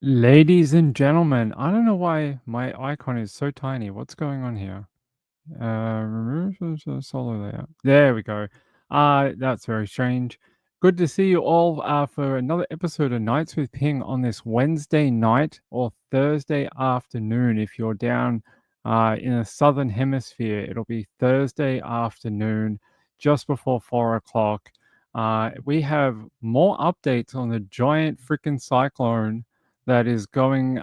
Ladies and gentlemen, I don't know why my icon is so tiny. What's going on here? Remove the solo layout. There we go. That's very strange. Good to see you all for another episode of Nights with Ping on this Wednesday night or Thursday afternoon. If you're down in the southern hemisphere, it'll be Thursday afternoon, just before 4 o'clock. We have more updates on the giant freaking cyclone that is going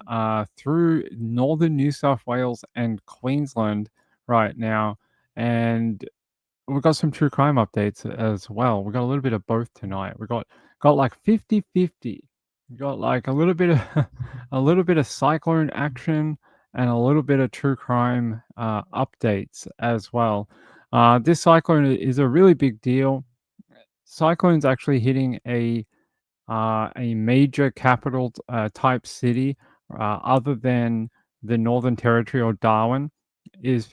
through northern New South Wales and Queensland right now. And we've got some true crime updates as well. We got a little bit of both tonight. We got like 50-50. We got like a little bit of a little bit of cyclone action and a little bit of true crime updates as well. This cyclone is a really big deal. Cyclone's actually hitting a major capital type city other than the Northern Territory or Darwin is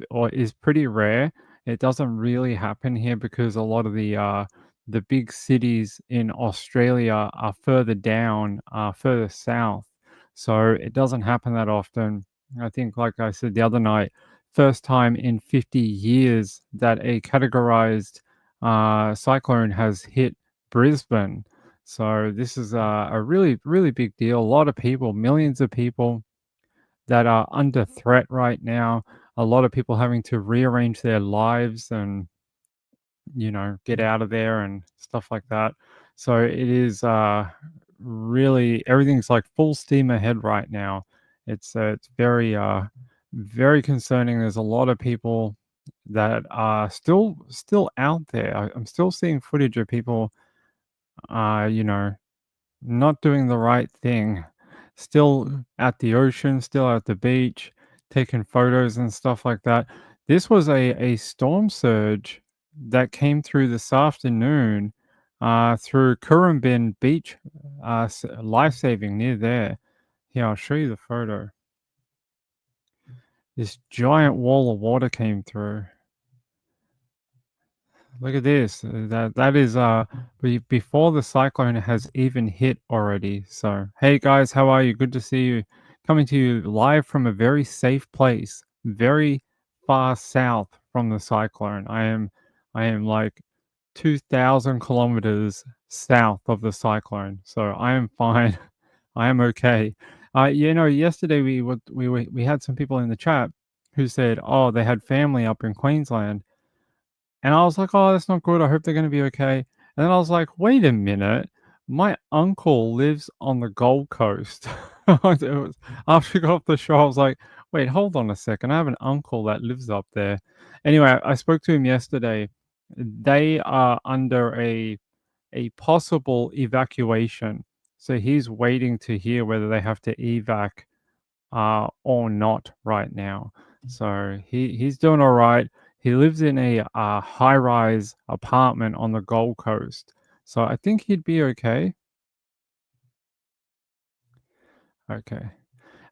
pretty rare. It doesn't really happen here because a lot of the big cities in Australia are further down, further south. So it doesn't happen that often. I think, like I said the other night, first time in 50 years that a categorized cyclone has hit Brisbane. So this is a really, really big deal. A lot of people, millions of people that are under threat right now. A lot of people having to rearrange their lives and, get out of there and stuff like that. So it is really everything's like full steam ahead right now. It's very very concerning. There's a lot of people that are still out there. I'm still seeing footage of people, uh, you know, not doing the right thing. Still at the ocean, still at the beach, taking photos and stuff like that. This was a storm surge that came through this afternoon through Currumbin Beach, life-saving near there. Here, I'll show you the photo. This giant wall of water came through. Look at this. That is before the cyclone has even hit already. So, hey guys, how are you? Good to see you. Coming to you live from a very safe place, very far south from the cyclone. I am like 2,000 kilometers south of the cyclone. So I am fine. I am okay. Yesterday we had some people in the chat who said, "Oh, they had family up in Queensland." And I was like, "Oh, that's not good. I hope they're gonna be okay." And then I was like, "Wait a minute. My uncle lives on the Gold Coast." After we got off the show, I was like, "Wait, hold on a second. I have an uncle that lives up there." Anyway, I spoke to him yesterday. They are under a possible evacuation. So he's waiting to hear whether they have to evac or not right now. So he's doing all right. He lives in a high rise apartment on the Gold Coast. So I think he'd be okay. Okay.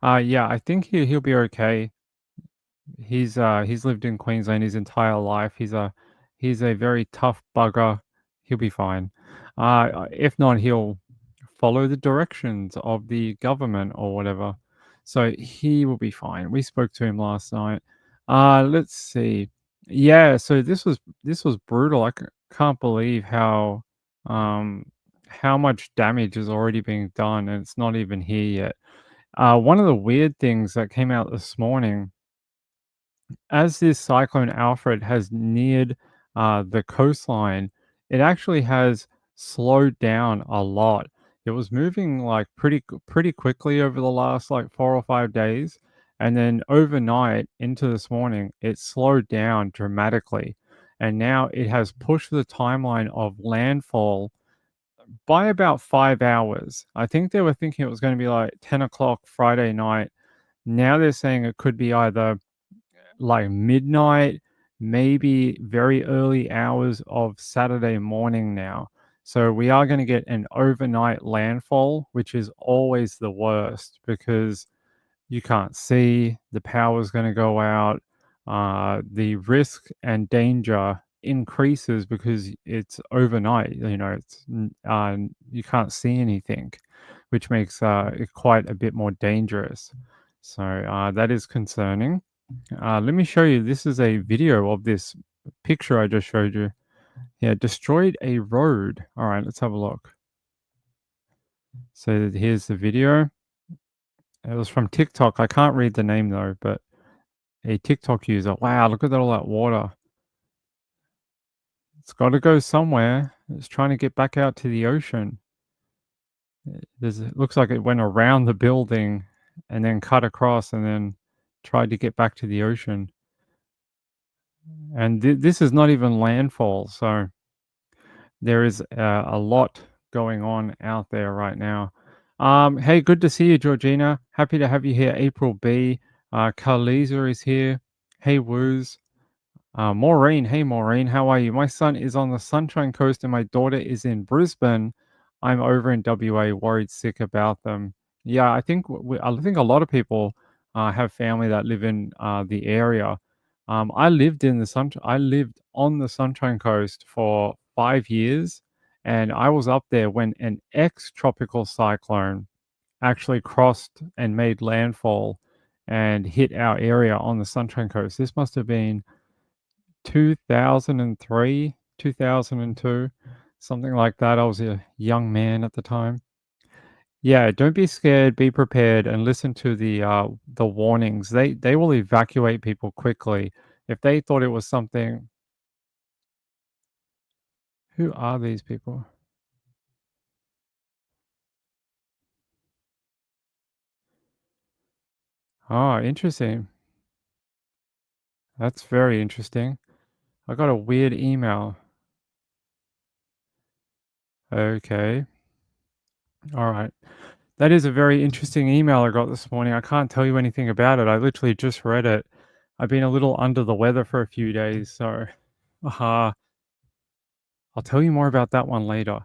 Yeah, I think he'll be okay. He's lived in Queensland his entire life. He's a very tough bugger. He'll be fine. If not, he'll follow the directions of the government or whatever. So he will be fine. We spoke to him last night. Let's see. Yeah, so this was brutal. Can't believe um how much damage is already being done and it's not even here yet. One of the weird things that came out this morning as this cyclone Alfred has neared the coastline, it actually has slowed down a lot. It was moving like pretty quickly over the last like 4 or 5 days, and then overnight into this morning, it slowed down dramatically, and now it has pushed the timeline of landfall by about 5 hours. I think they were thinking it was going to be like 10 o'clock Friday night. Now they're saying it could be either like midnight, maybe very early hours of Saturday morning now. So we are going to get an overnight landfall, which is always the worst because you can't see, the power's going to go out, the risk and danger increases because it's overnight. You can't see anything, which makes it quite a bit more dangerous. So that is concerning. Let me show you. This is a video of this picture I just showed you. Yeah, destroyed a road. All right, let's have a look. So here's the video. It was from TikTok. I can't read the name though, but a TikTok user. Wow, look at all that water. It's got to go somewhere. It's trying to get back out to the ocean. It looks like it went around the building and then cut across and then tried to get back to the ocean. And this is not even landfall, so there is a lot going on out there right now. Hey, good to see you, Georgina. Happy to have you here, April B. Carlisa is here. Hey, Woos. Maureen, hey Maureen, how are you? My son is on the Sunshine Coast and my daughter is in Brisbane. I'm over in WA, worried sick about them. Yeah, I think a lot of people have family that live in the area. I lived on the Sunshine Coast for 5 years, and I was up there when an ex-tropical cyclone actually crossed and made landfall and hit our area on the Sunshine Coast. This must have been 2003, 2002, something like that. I was a young man at the time. Yeah, don't be scared, be prepared, and listen to the warnings. They will evacuate people quickly. If they thought it was something, who are these people? Oh, interesting. That's very interesting. I got a weird email. Okay. All right. That is a very interesting email I got this morning. I can't tell you anything about it. I literally just read it. I've been a little under the weather for a few days, so uh, I'll tell you more about that one later.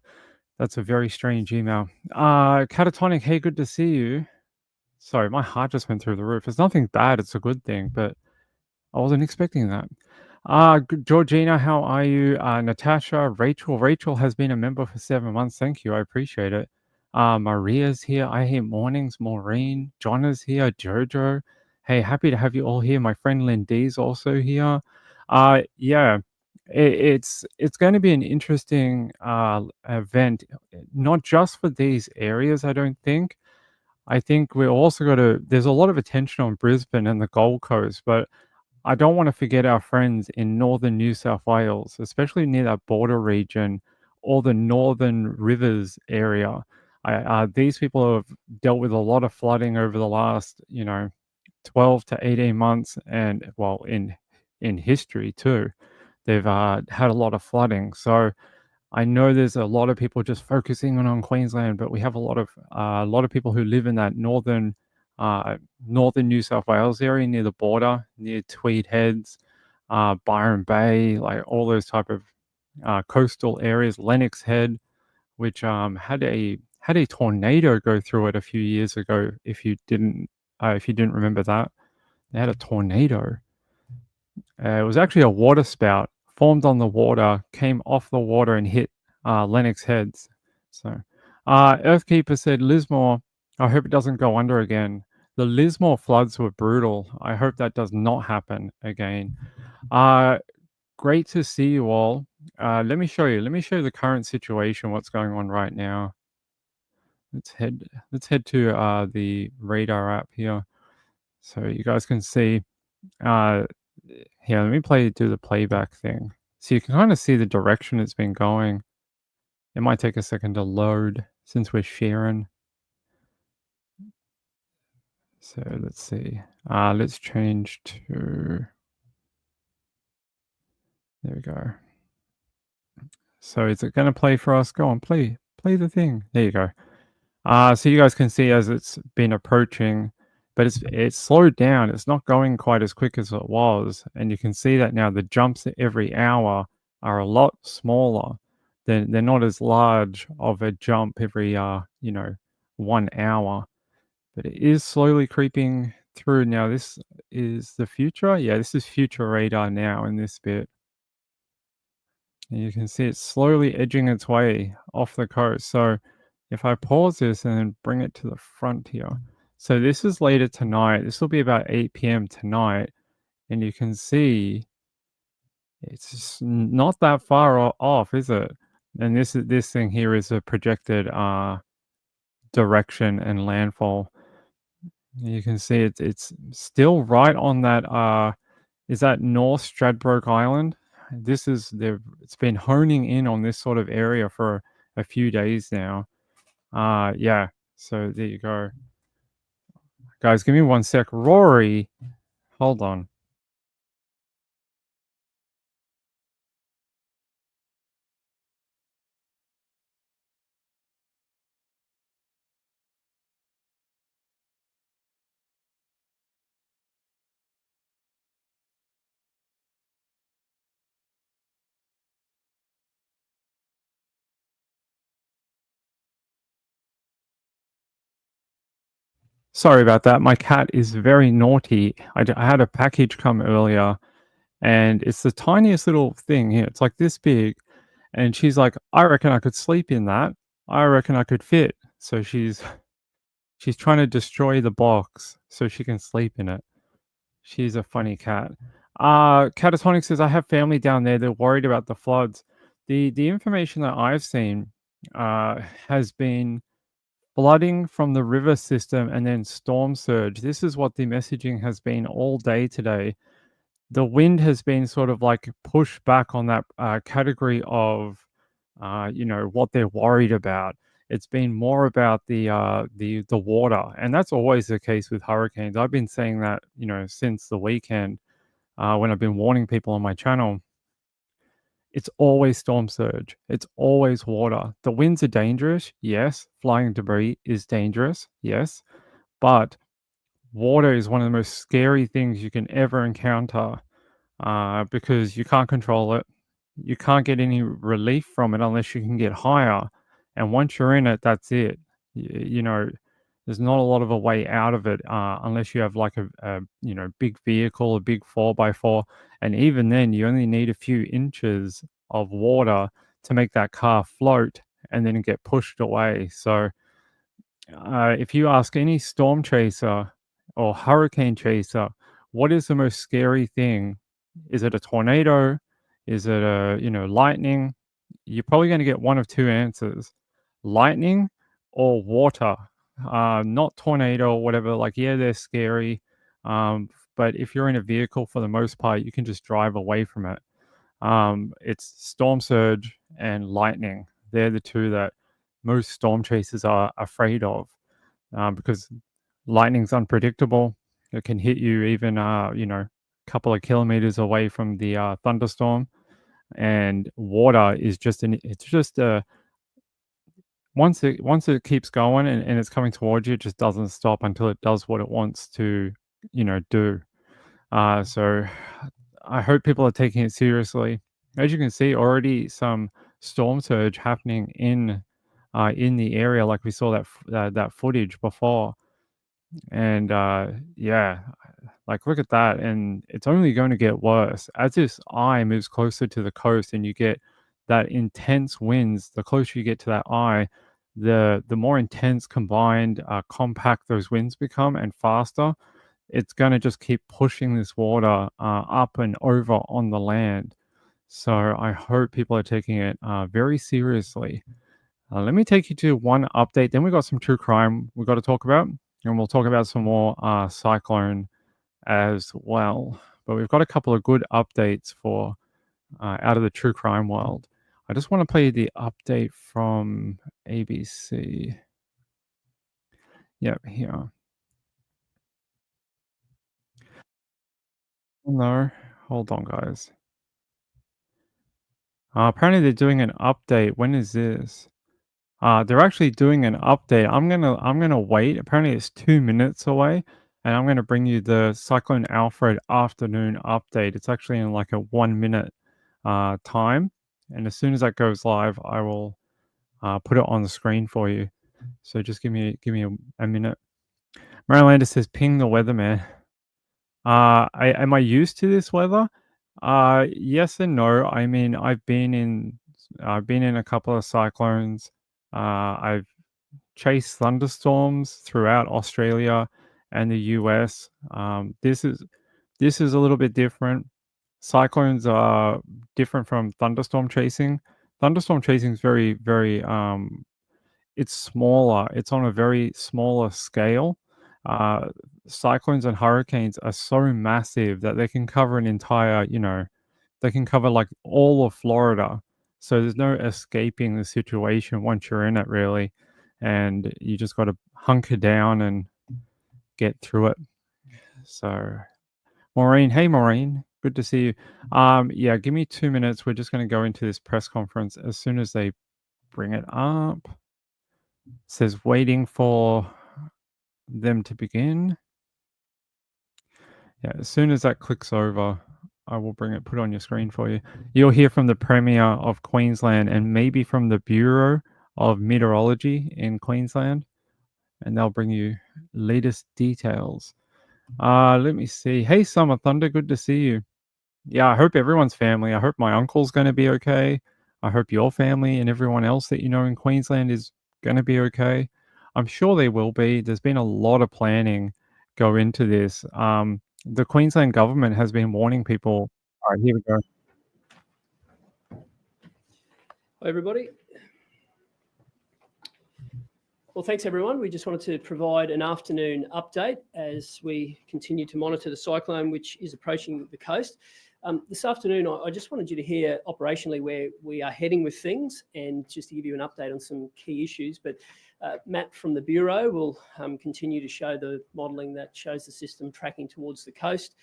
That's a very strange email. Catatonic, hey, good to see you. Sorry, my heart just went through the roof. It's nothing bad, it's a good thing, but I wasn't expecting that. Georgina, how are you? Natasha, Rachel. Rachel has been a member for 7 months. Thank you. I appreciate it. Maria's here. I hate mornings. Maureen. John is here. Jojo. Hey, happy to have you all here. My friend Lindy's also here. Yeah, it's going to be an interesting event, not just for these areas, I don't think. I think we're also got to, there's a lot of attention on Brisbane and the Gold Coast, but I don't want to forget our friends in northern New South Wales, especially near that border region or the northern rivers area. These people have dealt with a lot of flooding over the last, 12 to 18 months, and well, in history too, they've had a lot of flooding. So I know there's a lot of people just focusing on Queensland, but we have a lot of people who live in that northern New South Wales area near the border, near Tweed Heads, Byron Bay, like all those type of coastal areas. Lennox Head, which had a tornado go through it a few years ago. If you didn't remember that, they had a tornado. It was actually a water spout formed on the water, came off the water and hit Lennox Heads. So, Earthkeeper said, Lismore, I hope it doesn't go under again. The Lismore floods were brutal. I hope that does not happen again. Uh, Great to see you all. Let me show you. Let me show you the current situation, what's going on right now. Let's head to the radar app here so you guys can see. Uh, Here, let me do the playback thing. So you can kind of see the direction it's been going. It might take a second to load since we're sharing. So let's see. Let's change to, there we go. So is it going to play for us? Go on, play the thing. There you go. So you guys can see as it's been approaching, but it's slowed down. It's not going quite as quick as it was, and you can see that now the jumps every hour are a lot smaller. They're not as large of a jump every 1 hour, but it is slowly creeping through. Now this is the future. Yeah, this is future radar now in this bit. And you can see it's slowly edging its way off the coast. So If I pause this and then bring it to the front here. So this is later tonight. This will be about 8 p.m. tonight, and you can see it's just not that far off, is it? And this thing here is a projected direction and landfall. You can see it's still right on that is that North Stradbroke Island? It's been honing in on this sort of area for a few days now. Yeah. So there you go. Guys, give me one sec. Rory, hold on. Sorry about that. My cat is very naughty. I had a package come earlier, and it's the tiniest little thing here. It's like this big, and she's like, "I reckon I could sleep in that. I reckon I could fit." So she's trying to destroy the box so she can sleep in it. She's a funny cat. Catatonic says, "I have family down there. They're worried about the floods." The information that I've seen has been flooding from the river system and then storm surge. This is what the messaging has been all day today. The wind has been sort of like pushed back on that category of, what they're worried about. It's been more about the water, and that's always the case with hurricanes. I've been saying that since the weekend when I've been warning people on my channel. It's always storm surge. It's always water. The winds are dangerous. Yes. Flying debris is dangerous. Yes. But water is one of the most scary things you can ever encounter because you can't control it. You can't get any relief from it unless you can get higher. And once you're in it, that's it. There's not a lot of a way out of it unless you have like a big vehicle, a big 4x4. And even then, you only need a few inches of water to make that car float and then get pushed away. So if you ask any storm chaser or hurricane chaser, what is the most scary thing? Is it a tornado? Is it lightning? You're probably going to get one of two answers: lightning or water. Not tornado or whatever. Like, yeah, they're scary. But if you're in a vehicle, for the most part, you can just drive away from it. It's storm surge and lightning. They're the two that most storm chasers are afraid of because lightning's unpredictable. It can hit you even, a couple of kilometers away from the thunderstorm. And water is it's just a, once it keeps going and it's coming towards you, it just doesn't stop until it does what it wants to, do. So I hope people are taking it seriously. As you can see, already some storm surge happening in the area, like we saw that footage before, and yeah, like look at that, and it's only going to get worse as this eye moves closer to the coast, and you get that intense winds. The closer you get to that eye, the more intense, combined, compact those winds become, and faster. It's going to just keep pushing this water up and over on the land. So I hope people are taking it very seriously. Let me take you to one update. Then we got some true crime we got to talk about, and we'll talk about some more Cyclone as well. But we've got a couple of good updates for out of the true crime world. I just want to play the update from ABC. Yep, here. No, hold on, guys. Apparently, they're doing an update. When is this? They're actually doing an update. I'm gonna wait. Apparently, it's 2 minutes away, and I'm gonna bring you the Cyclone Alfred afternoon update. It's actually in like a 1 minute time, and as soon as that goes live, I will put it on the screen for you. So just give me a minute. Marylander says, "Ping the weatherman." Am I used to this weather? Yes and no. I mean, I've been in a couple of cyclones. I've chase thunderstorms throughout Australia and the US. This is a little bit different. Cyclones are different from thunderstorm chasing. Thunderstorm chasing is very it's smaller. It's on a very smaller scale. Uh, Cyclones and hurricanes are so massive that they can cover an entire, they can cover like all of Florida. So there's no escaping the situation once you're in it, really. And you just got to hunker down and get through it. So, Maureen, hey, Maureen, good to see you. Yeah, give me 2 minutes. We're just going to go into this press conference as soon as they bring it up. It says waiting for them to begin. Yeah, as soon as that clicks over, I will put it on your screen for you. You'll hear from the Premier of Queensland and maybe from the Bureau of Meteorology in Queensland, and they'll bring you latest details. Let me see. Hey, Summer Thunder, good to see you. Yeah, I hope everyone's family. I hope my uncle's going to be okay. I hope your family and everyone else that you know in Queensland is going to be okay. I'm sure they will be. There's been a lot of planning go into this. The Queensland government has been warning people. All right, here we go. Hi, everybody. Well, thanks, everyone. We just wanted to provide an afternoon update as we continue to monitor the cyclone, which is approaching the coast. This afternoon, I just wanted you to hear operationally where we are heading with things and just to give you an update on some key issues. But Matt from the Bureau will continue to show the modelling that shows the system tracking towards the coast.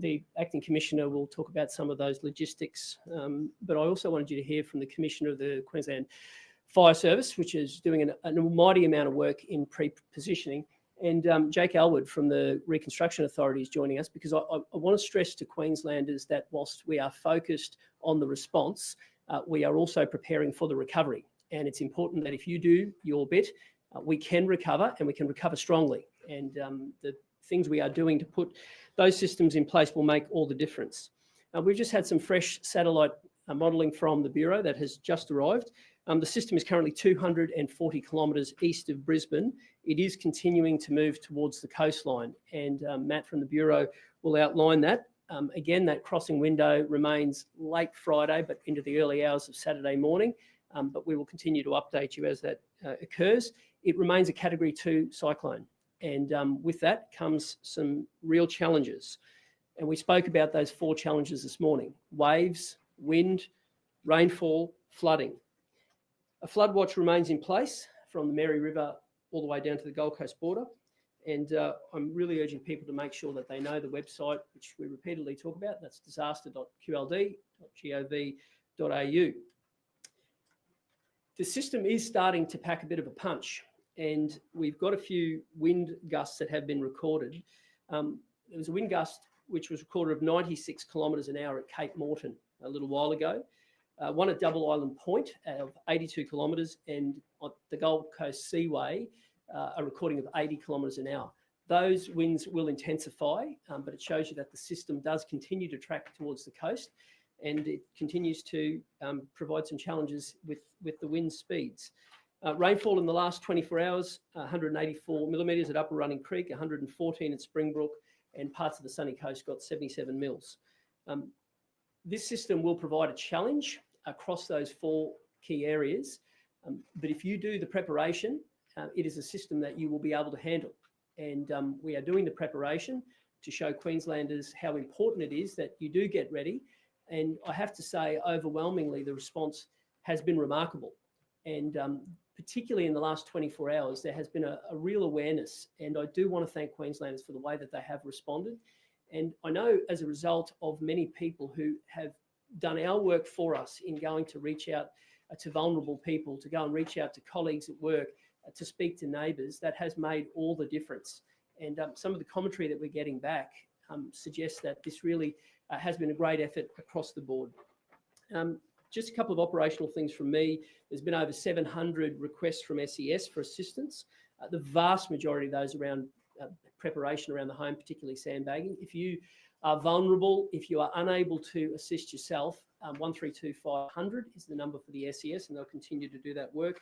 The Acting Commissioner will talk about some of those logistics. But I also wanted you to hear from the Commissioner of the Queensland Fire Service, which is doing an almighty amount of work in pre-positioning. And Jake Alred from the Reconstruction Authority is joining us because I want to stress to Queenslanders that whilst we are focused on the response, we are also preparing for the recovery. And it's important that if you do your bit, we can recover and we can recover strongly. And the things we are doing to put those systems in place will make all the difference. We've just had some fresh satellite modelling from the Bureau that has just arrived. The system is currently 240 kilometres east of Brisbane. It is continuing to move towards the coastline, and Matt from the Bureau will outline that. Again, that crossing window remains late Friday, but into the early hours of Saturday morning, but we will continue to update you as that occurs. It remains a Category 2 cyclone, and with that comes some real challenges. And we spoke about those 4 challenges this morning: waves, wind, rainfall, flooding. A flood watch remains in place from the Mary River all the way down to the Gold Coast border. And I'm really urging people to make sure that they know the website, which we repeatedly talk about. That's disaster.qld.gov.au. The system is starting to pack a bit of a punch, and we've got a few wind gusts that have been recorded. There was a wind gust which was recorded of 96 kilometres an hour at Cape Morton a little while ago. One at Double Island Point of 82 kilometres, and on the Gold Coast Seaway, a recording of 80 kilometres an hour. Those winds will intensify, but it shows you that the system does continue to track towards the coast, and it continues to provide some challenges with the wind speeds. Rainfall in the last 24 hours, 184 millimetres at Upper Running Creek, 114 at Springbrook, and parts of the sunny coast got 77 mils. This system will provide a challenge across those 4 key areas. But if you do the preparation, it is a system that you will be able to handle. And we are doing the preparation to show Queenslanders how important it is that you do get ready. And I have to say, overwhelmingly, the response has been remarkable. And particularly in the last 24 hours, there has been a real awareness. And I do want to thank Queenslanders for the way that they have responded. And I know as a result of many people who have done our work for us in going to reach out to vulnerable people, to go and reach out to colleagues at work, to speak to neighbours, that has made all the difference. And some of the commentary that we're getting back suggests that this really has been a great effort across the board. Just a couple of operational things from me. There's been over 700 requests from SES for assistance. The vast majority of those around preparation around the home, particularly sandbagging. If you are vulnerable, if you are unable to assist yourself, 132 500 is the number for the SES, and they'll continue to do that work.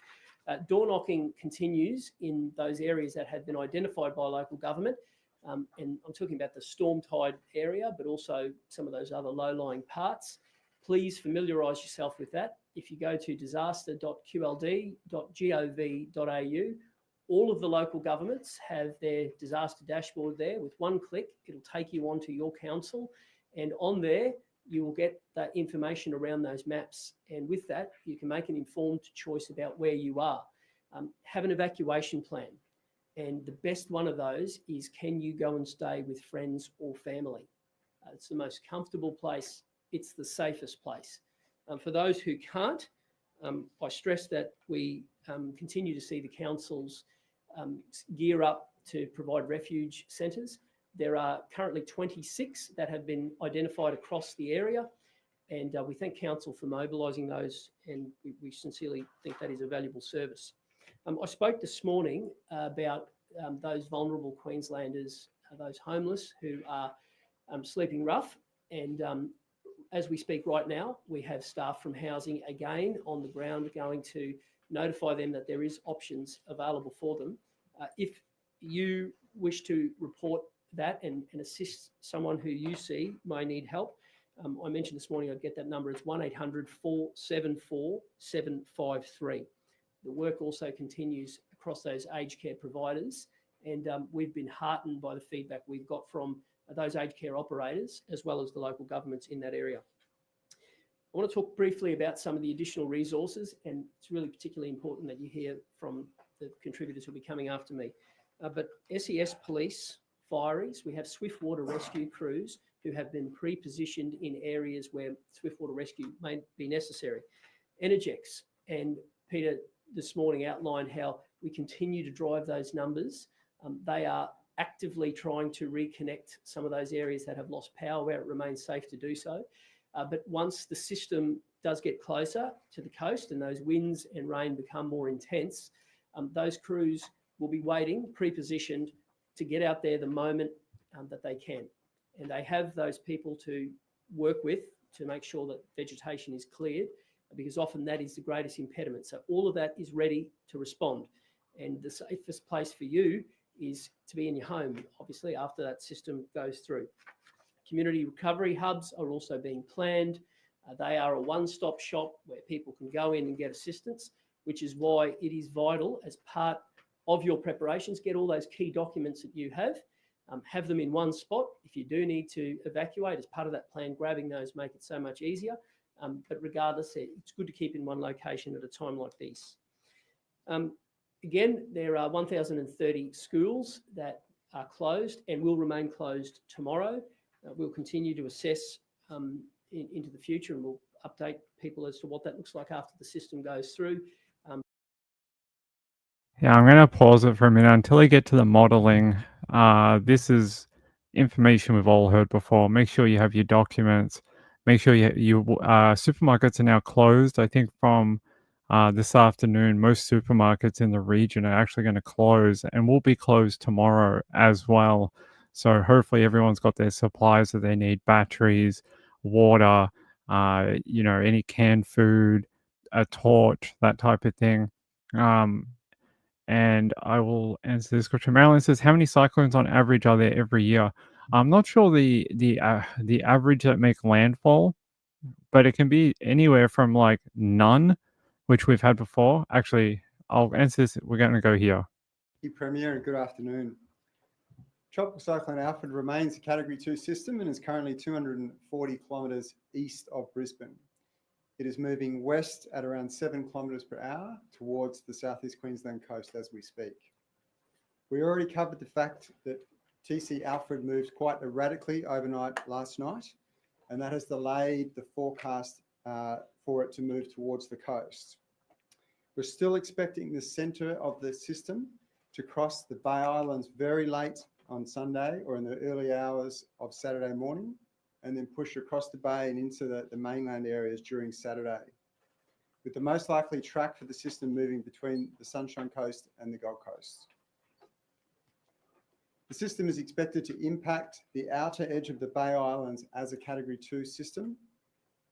Door knocking continues in those areas that have been identified by local government. And I'm talking about the storm tide area, but also some of those other low-lying parts. Please familiarise yourself with that. If you go to disaster.qld.gov.au, all of the local governments have their disaster dashboard there. With one click, it'll take you onto your council, and on there, you will get that information around those maps. And with that, you can make an informed choice about where you are. Have an evacuation plan. And the best one of those is, can you go and stay with friends or family? It's the most comfortable place. It's the safest place. For those who can't, I stress that we continue to see the councils gear up to provide refuge centres. There are currently 26 that have been identified across the area, and we thank council for mobilising those, and we sincerely think that is a valuable service. I spoke this morning about those vulnerable Queenslanders, those homeless who are sleeping rough, and as we speak right now, we have staff from housing again on the ground going to notify them that there is options available for them. If you wish to report that and assist someone who you see may need help, I mentioned this morning I'd get that number. It's 1800 474 753. The work also continues across those aged care providers, and we've been heartened by the feedback we've got from those aged care operators as well as the local governments in that area. I want to talk briefly about some of the additional resources, and it's really particularly important that you hear from the contributors who'll be coming after me. But SES police, fireys, we have swift water rescue crews who have been pre-positioned in areas where swift water rescue may be necessary. Energex, and Peter this morning outlined how we continue to drive those numbers. They are actively trying to reconnect some of those areas that have lost power where it remains safe to do so. But once the system does get closer to the coast and those winds and rain become more intense, those crews will be waiting, pre-positioned, to get out there the moment that they can. And they have those people to work with to make sure that vegetation is cleared, because often that is the greatest impediment. So all of that is ready to respond. And the safest place for you is to be in your home, obviously, after that system goes through. Community recovery hubs are also being planned. They are a one-stop shop where people can go in and get assistance, which is why it is vital as part of your preparations, get all those key documents that you have them in one spot. If you do need to evacuate as part of that plan, grabbing those make it so much easier. But regardless, it's good to keep in one location at a time like this. Again, there are 1,030 schools that are closed and will remain closed tomorrow. We'll continue to assess into the future, and we'll update people as to what that looks like after the system goes through. Yeah, I'm going to pause it for a minute until I get to the modelling. This is information we've all heard before. Make sure you have your documents. Make sure supermarkets are now closed. I think from this afternoon, most supermarkets in the region are actually going to close and will be closed tomorrow as well. So hopefully everyone's got their supplies that they need: batteries, water, any canned food, a torch, that type of thing. And I will answer this question. Marilyn says, how many cyclones on average are there every year? I'm not sure the average that make landfall, but it can be anywhere from like none, which we've had before. Actually, I'll answer this. We're going to go here. Premier, and good afternoon. Tropical Cyclone Alfred remains a Category 2 system and is currently 240 kilometres east of Brisbane. It is moving west at around 7 kilometres per hour towards the southeast Queensland coast as we speak. We already covered the fact that TC Alfred moved quite erratically overnight last night, and that has delayed the forecast for it to move towards the coast. We're still expecting the centre of the system to cross the Bay Islands very late on Sunday or in the early hours of Saturday morning, and then push across the bay and into the mainland areas during Saturday, with the most likely track for the system moving between the Sunshine Coast and the Gold Coast. The system is expected to impact the outer edge of the Bay Islands as a Category 2 system,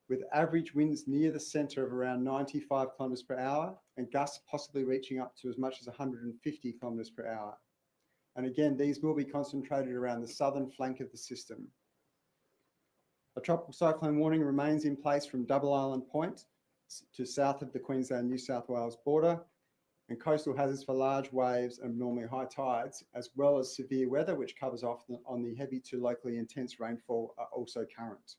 with average winds near the centre of around 95 kilometres per hour and gusts possibly reaching up to as much as 150 kilometres per hour. And again, these will be concentrated around the southern flank of the system. A tropical cyclone warning remains in place from Double Island Point to south of the Queensland-New South Wales border, and coastal hazards for large waves and abnormally high tides, as well as severe weather, which covers off on the heavy to locally intense rainfall, are also current.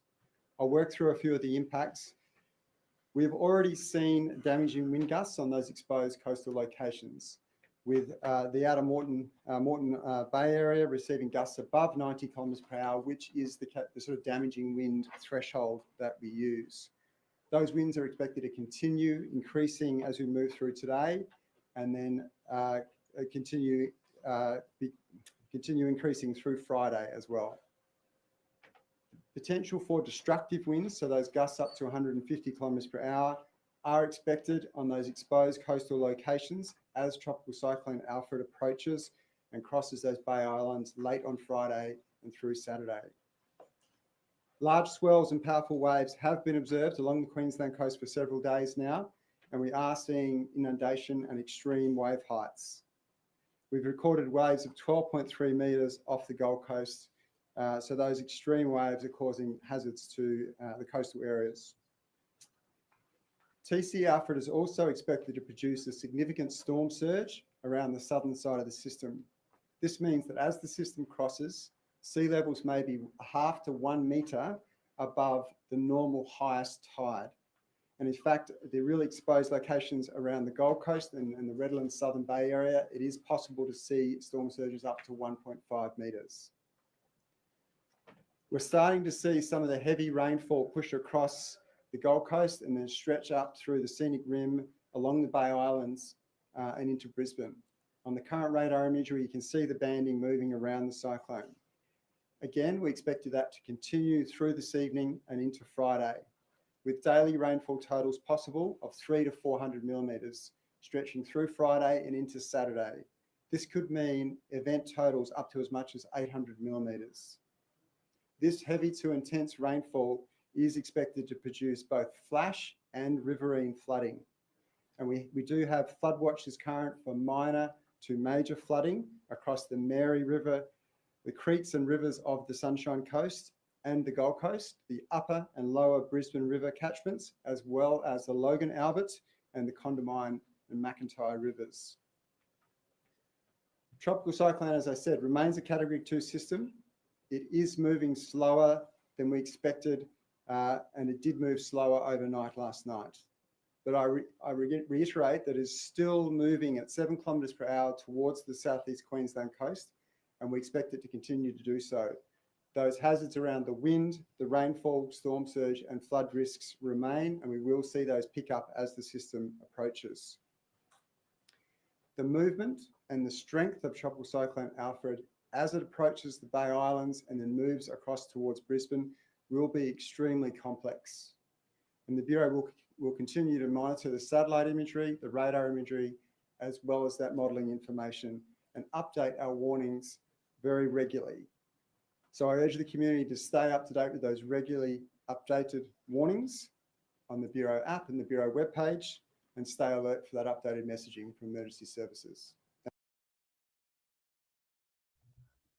I'll work through a few of the impacts. We've already seen damaging wind gusts on those exposed coastal locations, with the outer Moreton Bay area receiving gusts above 90 kilometres per hour, which is the sort of damaging wind threshold that we use. Those winds are expected to continue increasing as we move through today, and then continue increasing through Friday as well. Potential for destructive winds, so those gusts up to 150 kilometres per hour, are expected on those exposed coastal locations as Tropical Cyclone Alfred approaches and crosses those Bay Islands late on Friday and through Saturday. Large swells and powerful waves have been observed along the Queensland coast for several days now, and we are seeing inundation and extreme wave heights. We've recorded waves of 12.3 metres off the Gold Coast, so those extreme waves are causing hazards to the coastal areas. TC Alfred is also expected to produce a significant storm surge around the southern side of the system. This means that as the system crosses, sea levels may be 0.5 to 1 metre above the normal highest tide. And in fact, the really exposed locations around the Gold Coast and the Redlands Southern Bay area, it is possible to see storm surges up to 1.5 metres. We're starting to see some of the heavy rainfall push across the Gold Coast and then stretch up through the scenic rim along the Bay Islands and into Brisbane. On the current radar imagery, you can see the banding moving around the cyclone. Again, we expected that to continue through this evening and into Friday, with daily rainfall totals possible of 300 to 400 millimetres, stretching through Friday and into Saturday. This could mean event totals up to as much as 800 millimetres. This heavy to intense rainfall is expected to produce both flash and riverine flooding. And we do have flood watches current for minor to major flooding across the Mary River, the creeks and rivers of the Sunshine Coast and the Gold Coast, the upper and lower Brisbane River catchments, as well as the Logan Albert and the Condamine and McIntyre rivers. Tropical cyclone, as I said, remains a Category 2 system. It is moving slower than we expected, and it did move slower overnight last night. But I reiterate that it's still moving at 7 kilometres per hour towards the southeast Queensland coast, and we expect it to continue to do so. Those hazards around the wind, the rainfall, storm surge and flood risks remain, and we will see those pick up as the system approaches. The movement and the strength of Tropical Cyclone Alfred as it approaches the Bay Islands and then moves across towards Brisbane will be extremely complex. And the Bureau will continue to monitor the satellite imagery, the radar imagery, as well as that modelling information, and update our warnings very regularly. So I urge the community to stay up to date with those regularly updated warnings on the Bureau app and the Bureau webpage, and stay alert for that updated messaging from emergency services.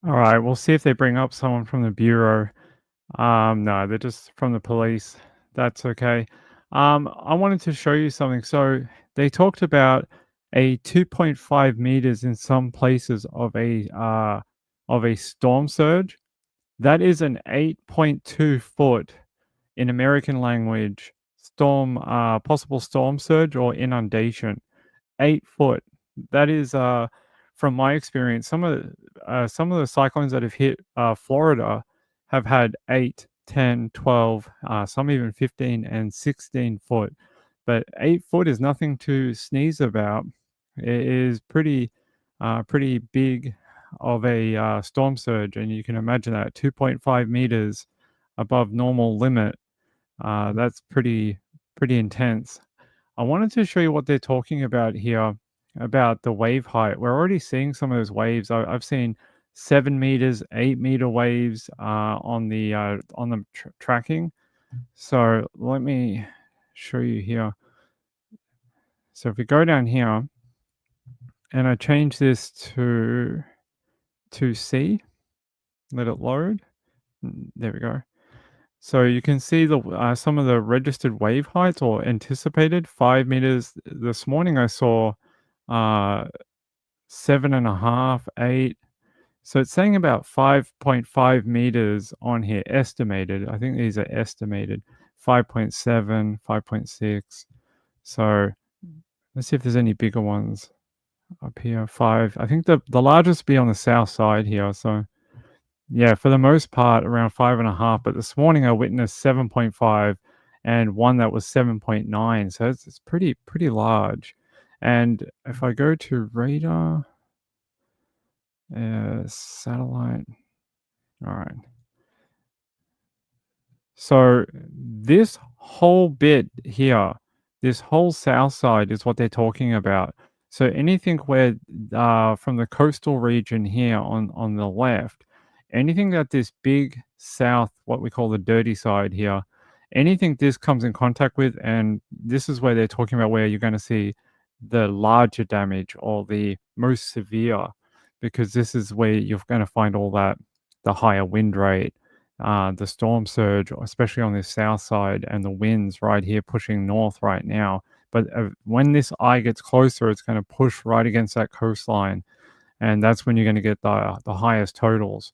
All right, we'll see if they bring up someone from the Bureau. No, they're just from the police. That's okay. I wanted to show you something. So they talked about a 2.5 meters in some places of a storm surge. That is an 8.2 foot in American language possible storm surge or inundation. 8 foot. That is from my experience, some of the cyclones that have hit Florida have had 8, 10, 12, some even 15 and 16 foot. But 8 foot is nothing to sneeze about. It is pretty big of a storm surge, and you can imagine that 2.5 meters above normal limit. That's pretty intense. I wanted to show you what they're talking about here about the wave height. We're already seeing some of those waves. I've seen 7 meters, 8 meter waves on the tracking. So let me show you here. So if we go down here and I change this to C, let it load. There we go. So you can see the some of the registered wave heights or anticipated 5 meters. This morning I saw 7.5, 8. So it's saying about 5.5 meters on here, estimated. I think these are estimated 5.7, 5.6. So let's see if there's any bigger ones up here. 5. I think the largest will be on the south side here. So yeah, for the most part, around 5.5. But this morning I witnessed 7.5 and one that was 7.9. So it's pretty large. And if I go to radar, satellite, all right. So this whole bit here, this whole south side is what they're talking about. So anything where from the coastal region here on the left, anything that this big south, what we call the dirty side here, anything this comes in contact with, and this is where they're talking about where you're going to see the larger damage or the most severe, because this is where you're going to find all that, the higher wind rate, the storm surge, especially on the south side, and the winds right here pushing north right now. But when this eye gets closer, it's going to push right against that coastline, and that's when you're going to get the highest totals.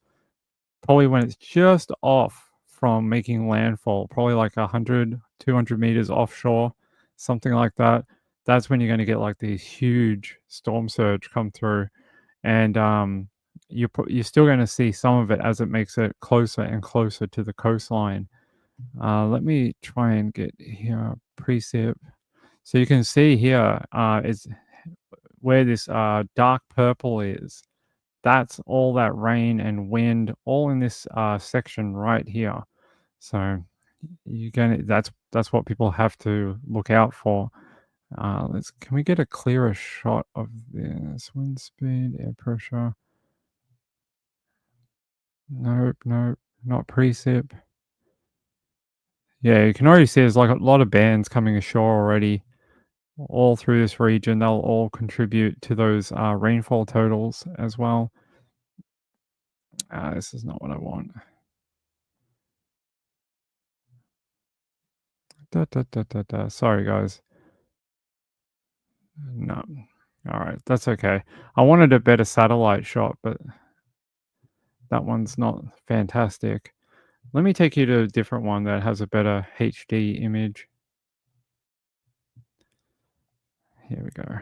Probably when it's just off from making landfall, probably like 100, 200 meters offshore, something like that. That's when you're going to get like these huge storm surge come through, and you're still going to see some of it as it makes it closer and closer to the coastline. Let me try and get here precip. So you can see here is where this dark purple is. That's all that rain and wind, all in this section right here. So that's what people have to look out for. Can we get a clearer shot of this wind speed, air pressure? Nope, not precip. Yeah, you can already see there's like a lot of bands coming ashore already, all through this region. They'll all contribute to those rainfall totals as well. This is not what I want. Sorry, guys. No. All right, that's okay. I wanted a better satellite shot, but that one's not fantastic. Let me take you to a different one that has a better HD image. Here we go.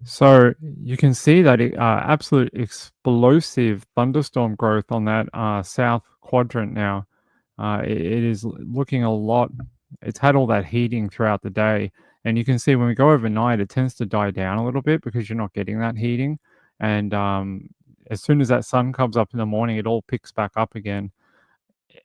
So you can see that absolute explosive thunderstorm growth on that south quadrant now. It is looking a lot. It's had all that heating throughout the day. And you can see when we go overnight, it tends to die down a little bit because you're not getting that heating. And as soon as that sun comes up in the morning, it all picks back up again.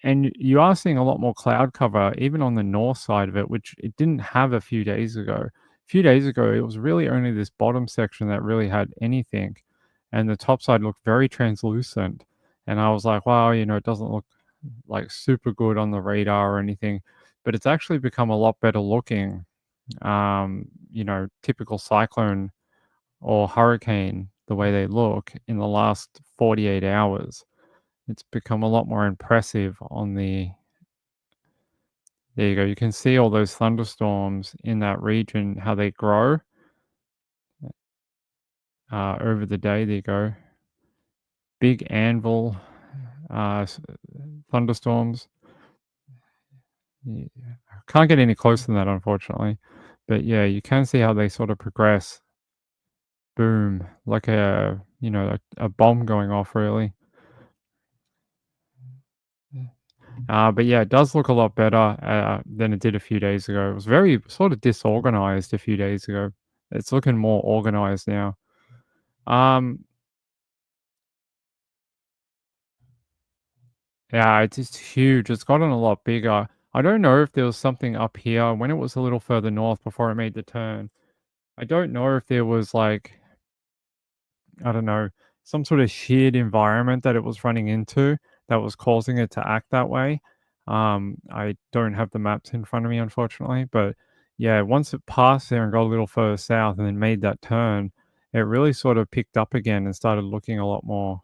And you are seeing a lot more cloud cover, even on the north side of it, which it didn't have a few days ago. A few days ago, it was really only this bottom section that really had anything. And the top side looked very translucent. And I was like, wow, it doesn't look like super good on the radar or anything. But it's actually become a lot better looking. Typical cyclone or hurricane, the way they look in the last 48 hours. It's become a lot more impressive on there you go. You can see all those thunderstorms in that region, how they grow over the day. There you go. Big anvil thunderstorms. Yeah. Can't get any closer than that, unfortunately. But yeah, you can see how they sort of progress. Boom, like a bomb going off, really. But yeah, it does look a lot better than it did a few days ago. It was very sort of disorganized a few days ago. It's looking more organized now. Yeah, it's just huge. It's gotten a lot bigger. I don't know if there was something up here when it was a little further north before it made the turn. I don't know if there was like, I don't know, some sort of sheared environment that it was running into that was causing it to act that way. I don't have the maps in front of me, unfortunately, but yeah, once it passed there and got a little further south and then made that turn, it really sort of picked up again and started looking a lot more,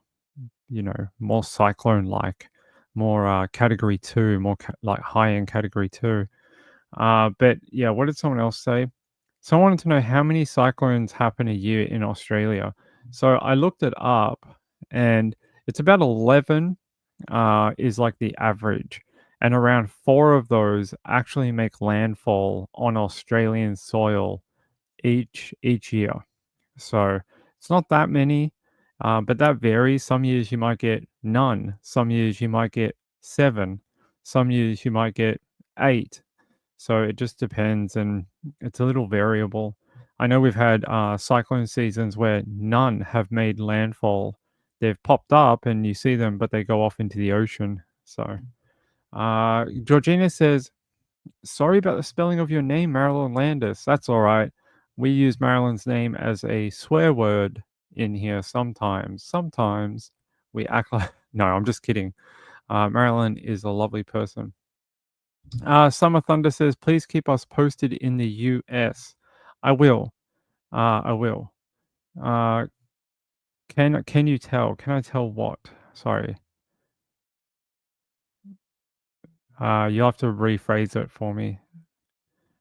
more cyclone-like, more category 2, more like high-end category 2. But yeah, what did someone else say? Someone wanted to know how many cyclones happen a year in Australia. So I looked it up, and it's about 11 is like the average, and around 4 of those actually make landfall on Australian soil each year. So it's not that many, but that varies. Some years you might get none. Some years you might get 7. Some years you might get 8. So it just depends, and it's a little variable. I know we've had cyclone seasons where none have made landfall. They've popped up and you see them, but they go off into the ocean. So Georgina says, sorry about the spelling of your name, Marilyn Landis. That's all right. We use Marilyn's name as a swear word in here sometimes. Sometimes we act like. No, I'm just kidding. Marilyn is a lovely person. Summer Thunder says, please keep us posted in the US. I will. I will. Can you tell? Can I tell what? Sorry. You'll have to rephrase it for me.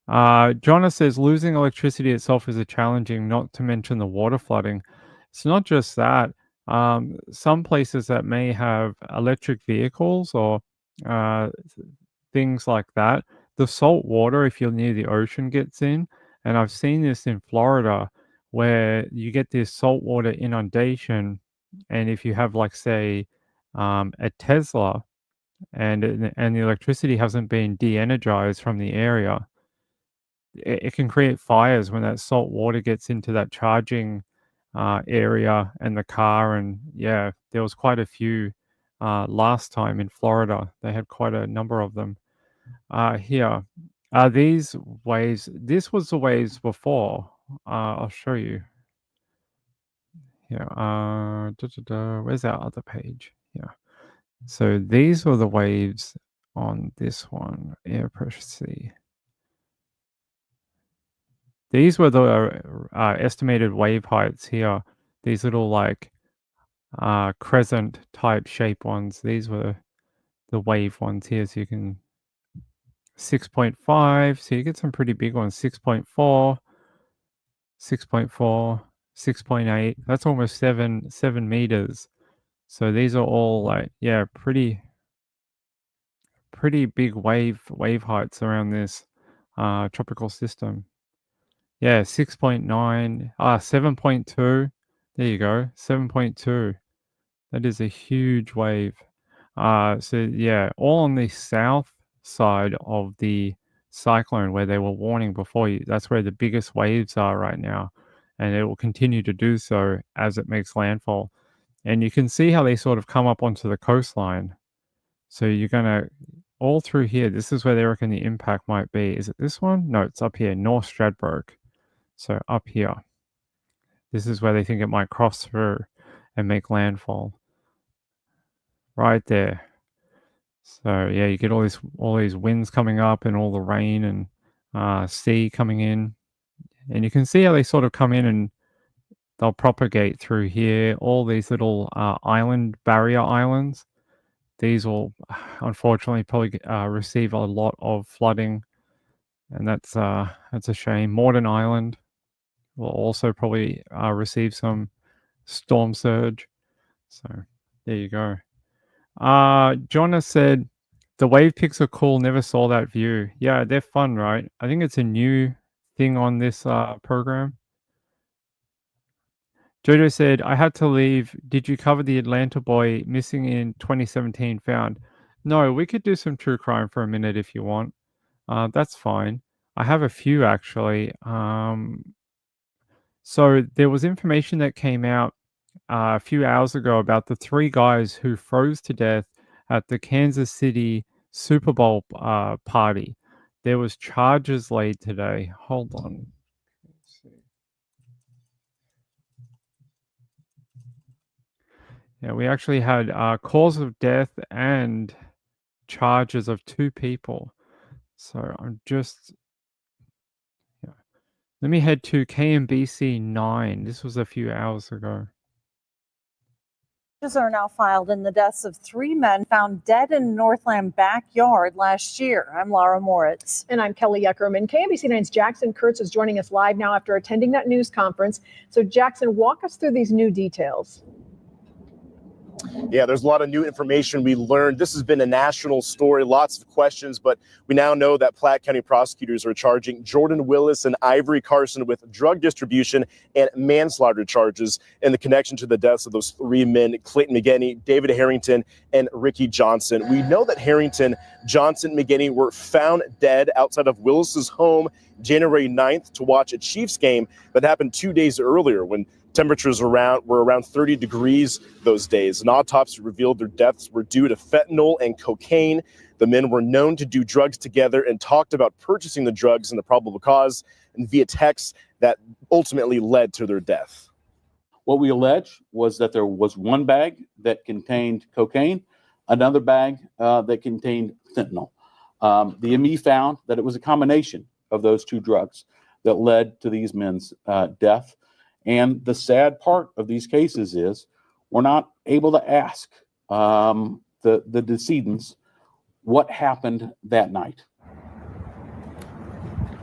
Jonna says losing electricity itself is a challenging, not to mention the water flooding. It's not just that. Some places that may have electric vehicles or uh, things like that, the salt water, if you're near the ocean, gets in. And I've seen this in Florida where you get this saltwater inundation. And if you have, like, say, a Tesla and the electricity hasn't been de-energized from the area, it can create fires when that salt water gets into that charging area and the car. And yeah, there was quite a few last time in Florida. They had quite a number of them. Here are these waves. This was the waves before. I'll show you. Yeah. Where's our other page? Yeah. So these were the waves on this one. Air pressure C. These were the estimated wave heights here. These little like crescent type shape ones. These were the wave ones here. So you can 6.5. So you get some pretty big ones. 6.4, 6.4, 6.8. That's almost 7 meters. So these are all like, yeah, pretty big wave heights around this tropical system. Yeah, 6.9, 7.2. There you go, 7.2. That is a huge wave. So yeah, all on the south side of the cyclone where they were warning before you. That's where the biggest waves are right now, and it will continue to do so as it makes landfall. And you can see how they sort of come up onto the coastline. So you're gonna all through here. This is where they reckon the impact might be. Is it this one? No, it's up here, North Stradbroke. So up here, this is where they think it might cross through and make landfall. Right there. So yeah, you get all these winds coming up and all the rain and sea coming in, and you can see how they sort of come in and they'll propagate through here. All these little barrier islands. These will unfortunately probably receive a lot of flooding, and that's a shame. Morden Island will also probably receive some storm surge. So there you go. Jonna said the wave pics are cool. Never saw that view. Yeah, they're fun, right? I think it's a new thing on this program. Jojo said, I had to leave. Did you cover the Atlanta boy missing in 2017 found? No, we could do some true crime for a minute if you want. That's fine. I have a few actually. So there was information that came out a few hours ago about the 3 guys who froze to death at the Kansas City Super Bowl party. There was charges laid today. Hold on. Let's see. Yeah, we actually had cause of death and charges of 2 people. So I'm just yeah. Let me head to KMBC 9. This was a few hours ago. Charges are now filed in the deaths of 3 men found dead in Northland backyard last year. I'm Laura Moritz. And I'm Kelly Yuckerman. KMBC 9's Jackson Kurtz is joining us live now after attending that news conference. So Jackson, walk us through these new details. Yeah, there's a lot of new information we learned. This has been a national story, lots of questions, but we now know that Platte County prosecutors are charging Jordan Willis and Ivory Carson with drug distribution and manslaughter charges in the connection to the deaths of those 3 men, Clayton McGinney, David Harrington, and Ricky Johnson. We know that Harrington, Johnson, and McGinney were found dead outside of Willis's home January 9th to watch a Chiefs game that happened 2 days earlier when temperatures were around 30 degrees those days. An autopsy revealed their deaths were due to fentanyl and cocaine. The men were known to do drugs together and talked about purchasing the drugs and the probable cause and via text that ultimately led to their death. What we allege was that there was one bag that contained cocaine, another bag that contained fentanyl. The ME found that it was a combination of those 2 drugs that led to these men's death. And the sad part of these cases is we're not able to ask the decedents what happened that night.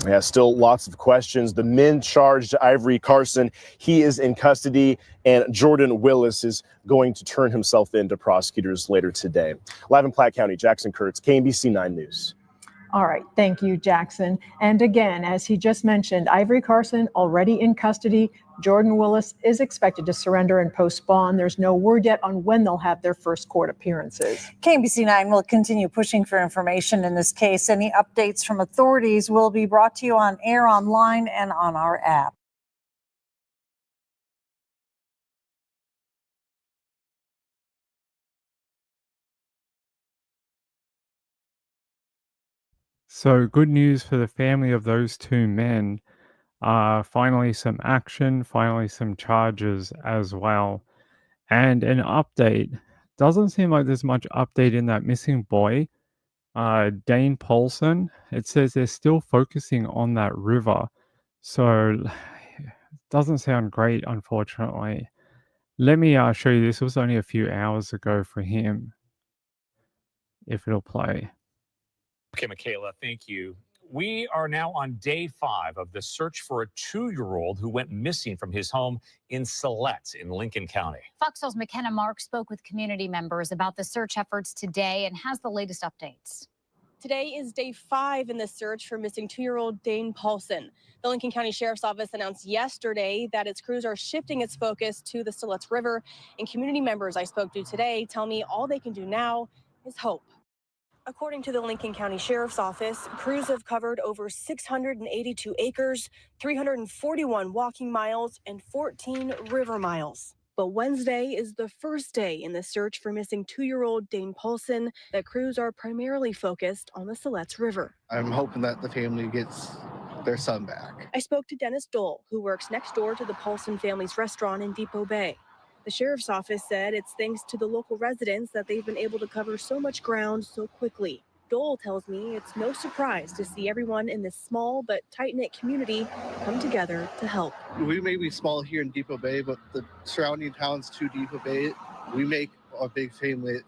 Yeah, still lots of questions. The men charged, Ivory Carson, he is in custody, and Jordan Willis is going to turn himself in to prosecutors later today. Live in Platte County, Jackson Kurtz, KMBC 9 News. All right. Thank you, Jackson. And again, as he just mentioned, Ivory Carson already in custody. Jordan Willis is expected to surrender and post bond. There's no word yet on when they'll have their first court appearances. KMBC 9 will continue pushing for information in this case. Any updates from authorities will be brought to you on air, online, and on our app. So good news for the family of those 2 men. Finally some action, finally some charges as well. And an update. Doesn't seem like there's much update in that missing boy, Dane Paulson. It says they're still focusing on that river. So doesn't sound great, unfortunately. Let me show you this. It was only a few hours ago for him. If it'll play. Okay, Michaela, thank you. We are now on day 5 of the search for a 2-year-old who went missing from his home in Silet in Lincoln County. Fox 12's McKenna Mark spoke with community members about the search efforts today and has the latest updates. Today is day 5 in the search for missing 2-year-old Dane Paulson. The Lincoln County Sheriff's Office announced yesterday that its crews are shifting its focus to the Silet River, and community members I spoke to today tell me all they can do now is hope. According to the Lincoln County Sheriff's Office, crews have covered over 682 acres, 341 walking miles, and 14 river miles. But Wednesday is the first day in the search for missing 2-year-old Dane Paulson that crews are primarily focused on the Silet River. I'm hoping that the family gets their son back. I spoke to Dennis Dole, who works next door to the Paulson family's restaurant in Depot Bay. The sheriff's office said it's thanks to the local residents that they've been able to cover so much ground so quickly. Dole tells me it's no surprise to see everyone in this small but tight-knit community come together to help. We may be small here in Depot Bay, but the surrounding towns to Depot Bay, we make a big family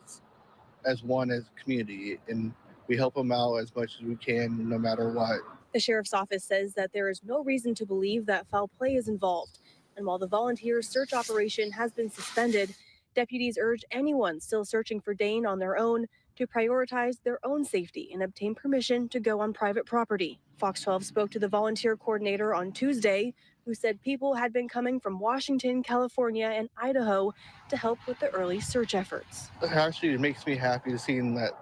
as one as a community, and we help them out as much as we can no matter what. The sheriff's office says that there is no reason to believe that foul play is involved. And while the volunteer search operation has been suspended, deputies urge anyone still searching for Dane on their own to prioritize their own safety and obtain permission to go on private property. Fox 12 spoke to the volunteer coordinator on Tuesday, who said people had been coming from Washington, California, and Idaho to help with the early search efforts. Actually, it makes me happy to see that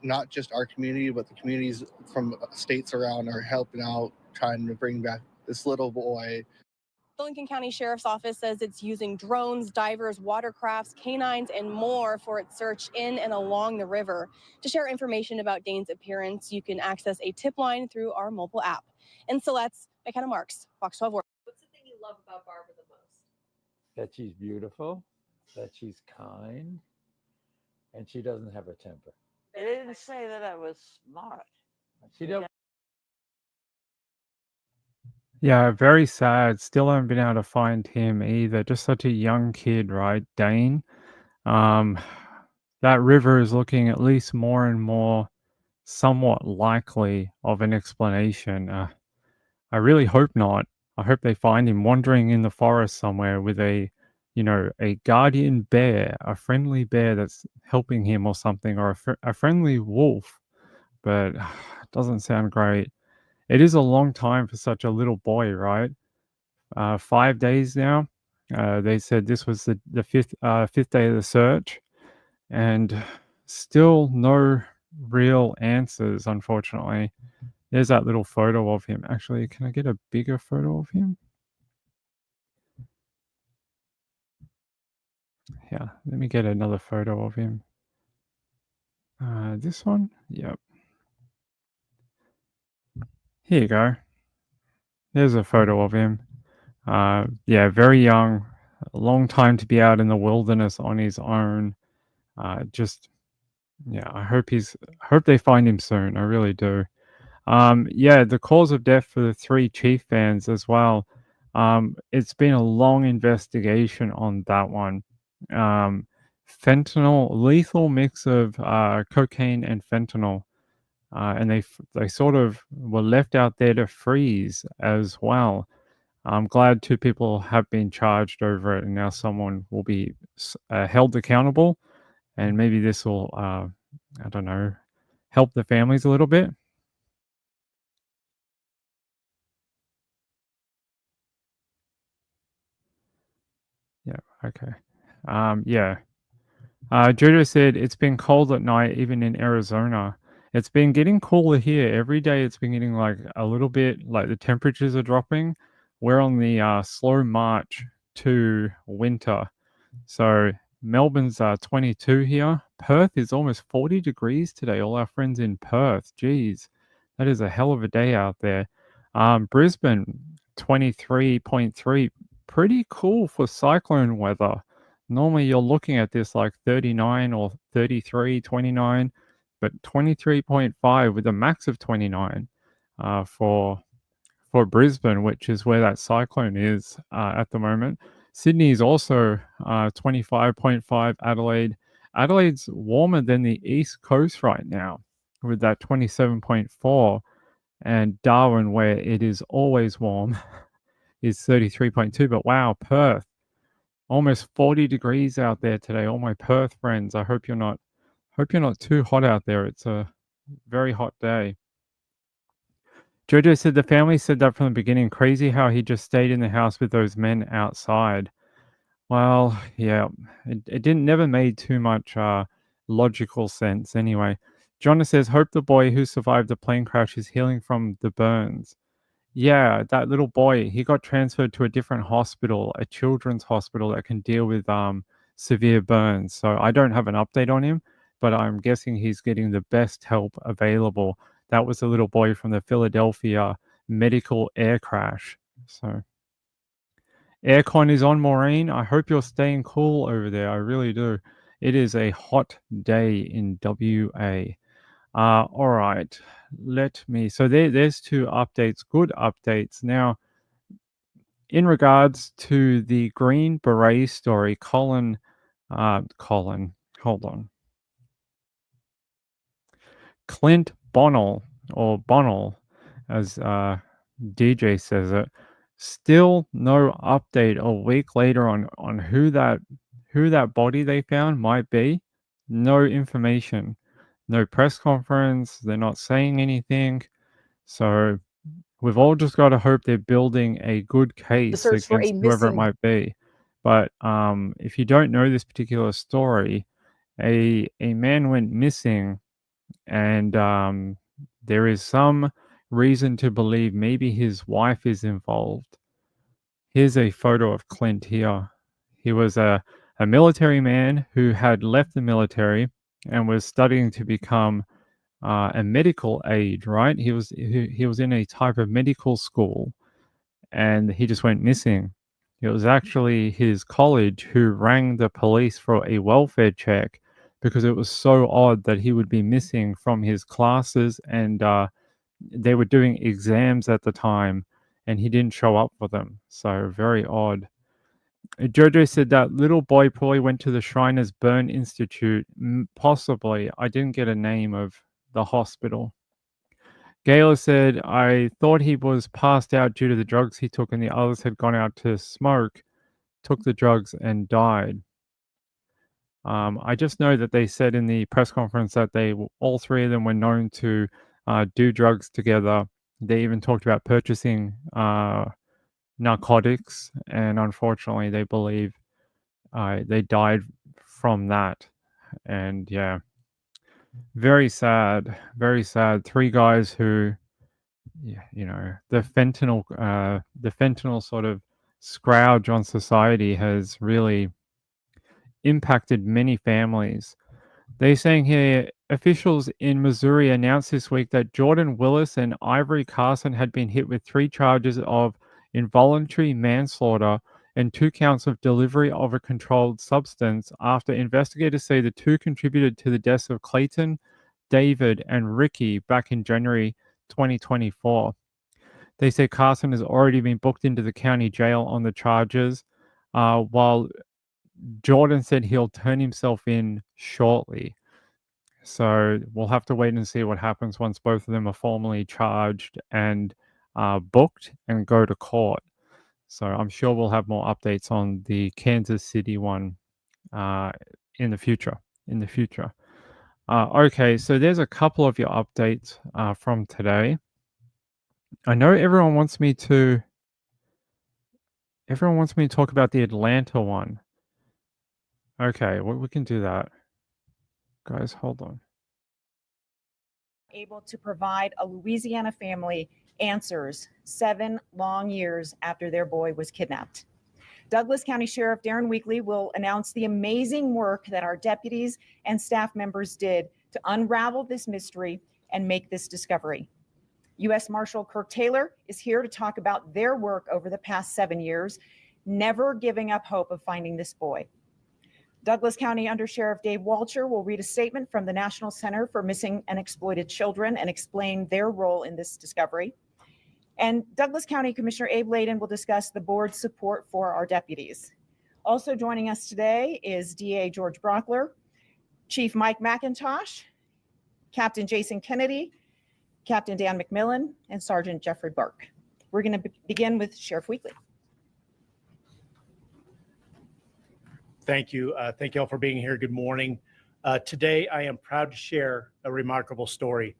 not just our community, but the communities from states around are helping out, trying to bring back this little boy. The Lincoln County Sheriff's Office says it's using drones, divers, watercrafts, canines, and more for its search in and along the river. To share information about Dane's appearance, you can access a tip line through our mobile app. In Silet's, McKenna Marks, Fox 12. What's the thing you love about Barbara the most? That she's beautiful, that she's kind, and she doesn't have a temper. They didn't say that I was smart. She don't. Yeah, very sad. Still haven't been able to find him either. Just such a young kid, right? Dane. Um, that river is looking at least more and more somewhat likely of an explanation. I really hope not. I hope they find him wandering in the forest somewhere with a, a guardian bear, a friendly bear that's helping him or something, or a friendly wolf. But it doesn't sound great. It is a long time for such a little boy, right? 5 days now. They said this was the fifth day of the search, and still no real answers, unfortunately. There's that little photo of him. Actually, can I get a bigger photo of him? Yeah, let me get another photo of him. This one? Yep. Here you go. There's a photo of him. Yeah, very young. A long time to be out in the wilderness on his own. Yeah, I hope they find him soon. I really do. Yeah, the cause of death for the 3 Chief fans as well. It's been a long investigation on that one. Fentanyl, lethal mix of cocaine and fentanyl, and they sort of were left out there to freeze as well. I'm glad 2 people have been charged over it, and now someone will be held accountable, and maybe this will, I don't know, help the families a little bit. Yeah. Okay. Yeah. Jojo said it's been cold at night, even in Arizona. It's been getting cooler here. Every day it's been getting like a little bit, like the temperatures are dropping. We're on the slow march to winter. So Melbourne's 22 here. Perth is almost 40 degrees today. All our friends in Perth. Geez, that is a hell of a day out there. Brisbane, 23.3. Pretty cool for cyclone weather. Normally you're looking at this like 39 or 33, 29, but 23.5 with a max of 29 for Brisbane, which is where that cyclone is at the moment. Sydney is also 25.5. Adelaide's warmer than the East Coast right now with that 27.4. And Darwin, where it is always warm, is 33.2. But wow, Perth, almost 40 degrees out there today. All my Perth friends, I hope you're not too hot out there. It's a very hot day. Jojo said the family said that from the beginning. Crazy how he just stayed in the house with those men outside. Well, yeah, it never made too much logical sense anyway. Jonna says, hope the boy who survived the plane crash is healing from the burns. Yeah, that little boy, he got transferred to a different hospital, a children's hospital that can deal with severe burns. So I don't have an update on him, but I'm guessing he's getting the best help available. That was a little boy from the Philadelphia medical air crash. So aircon is on, Maureen. I hope you're staying cool over there. I really do. It is a hot day in WA. All right. So there's 2 updates, good updates. Now, in regards to the Green Beret story, Colin, hold on. Clint Bonnell, or Bonnell, as DJ says it, still no update a week later on who that body they found might be. No information. No press conference. They're not saying anything. So we've all just got to hope they're building a good case search for a against whoever it missing- might be. But if you don't know this particular story, a man went missing, and there is some reason to believe maybe his wife is involved. Here's a photo of Clint here. He was a military man who had left the military and was studying to become a medical aide, right? He was in a type of medical school, and he just went missing. It was actually his college who rang the police for a welfare check because it was so odd that he would be missing from his classes, and they were doing exams at the time and he didn't show up for them. So very odd. Jojo said that little boy probably went to the Shriners Burn Institute. Possibly. I didn't get a name of the hospital. Gayla said, I thought he was passed out due to the drugs he took and the others had gone out to smoke, took the drugs and died. I just know that they said in the press conference that all three of them were known to do drugs together. They even talked about purchasing narcotics, and unfortunately, they believe they died from that. And yeah, very sad, very sad. Three guys who, the fentanyl sort of scourge on society has really impacted many families. They're saying here, officials in Missouri announced this week that Jordan Willis and Ivory Carson had been hit with 3 charges of involuntary manslaughter and 2 counts of delivery of a controlled substance after investigators say the 2 contributed to the deaths of Clayton, David, and Ricky back in January 2024. They say Carson has already been booked into the county jail on the charges, while Jordan said he'll turn himself in shortly. So we'll have to wait and see what happens once both of them are formally charged and booked and go to court. So I'm sure we'll have more updates on the Kansas City one in the future. Okay, so there's a couple of your updates from today. I know everyone wants me to talk about the Atlanta one. Okay, we can do that. Guys, hold on. Able to provide a Louisiana family answers 7 long years after their boy was kidnapped. Douglas County Sheriff Darren Weekly will announce the amazing work that our deputies and staff members did to unravel this mystery and make this discovery. U.S. Marshal Kirk Taylor is here to talk about their work over the past 7 years, never giving up hope of finding this boy. Douglas County Under Sheriff Dave Walcher will read a statement from the National Center for Missing and Exploited Children and explain their role in this discovery. And Douglas County Commissioner Abe Layden will discuss the board's support for our deputies. Also joining us today is DA George Brockler, Chief Mike McIntosh, Captain Jason Kennedy, Captain Dan McMillan, and Sergeant Jeffrey Burke. We're going to begin with Sheriff Weekly. Thank you. Thank you all for being here. Good morning. Today, I am proud to share a remarkable story.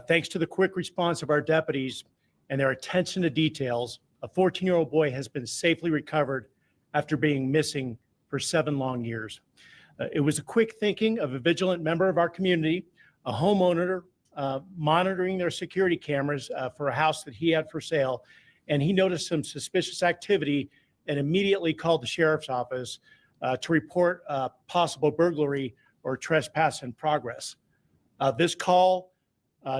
Thanks to the quick response of our deputies and their attention to details, a 14-year-old boy has been safely recovered after being missing for 7 long years. It was a quick thinking of a vigilant member of our community, a homeowner monitoring their security cameras for a house that he had for sale, and he noticed some suspicious activity and immediately called the sheriff's office to report possible burglary or trespass in progress. This call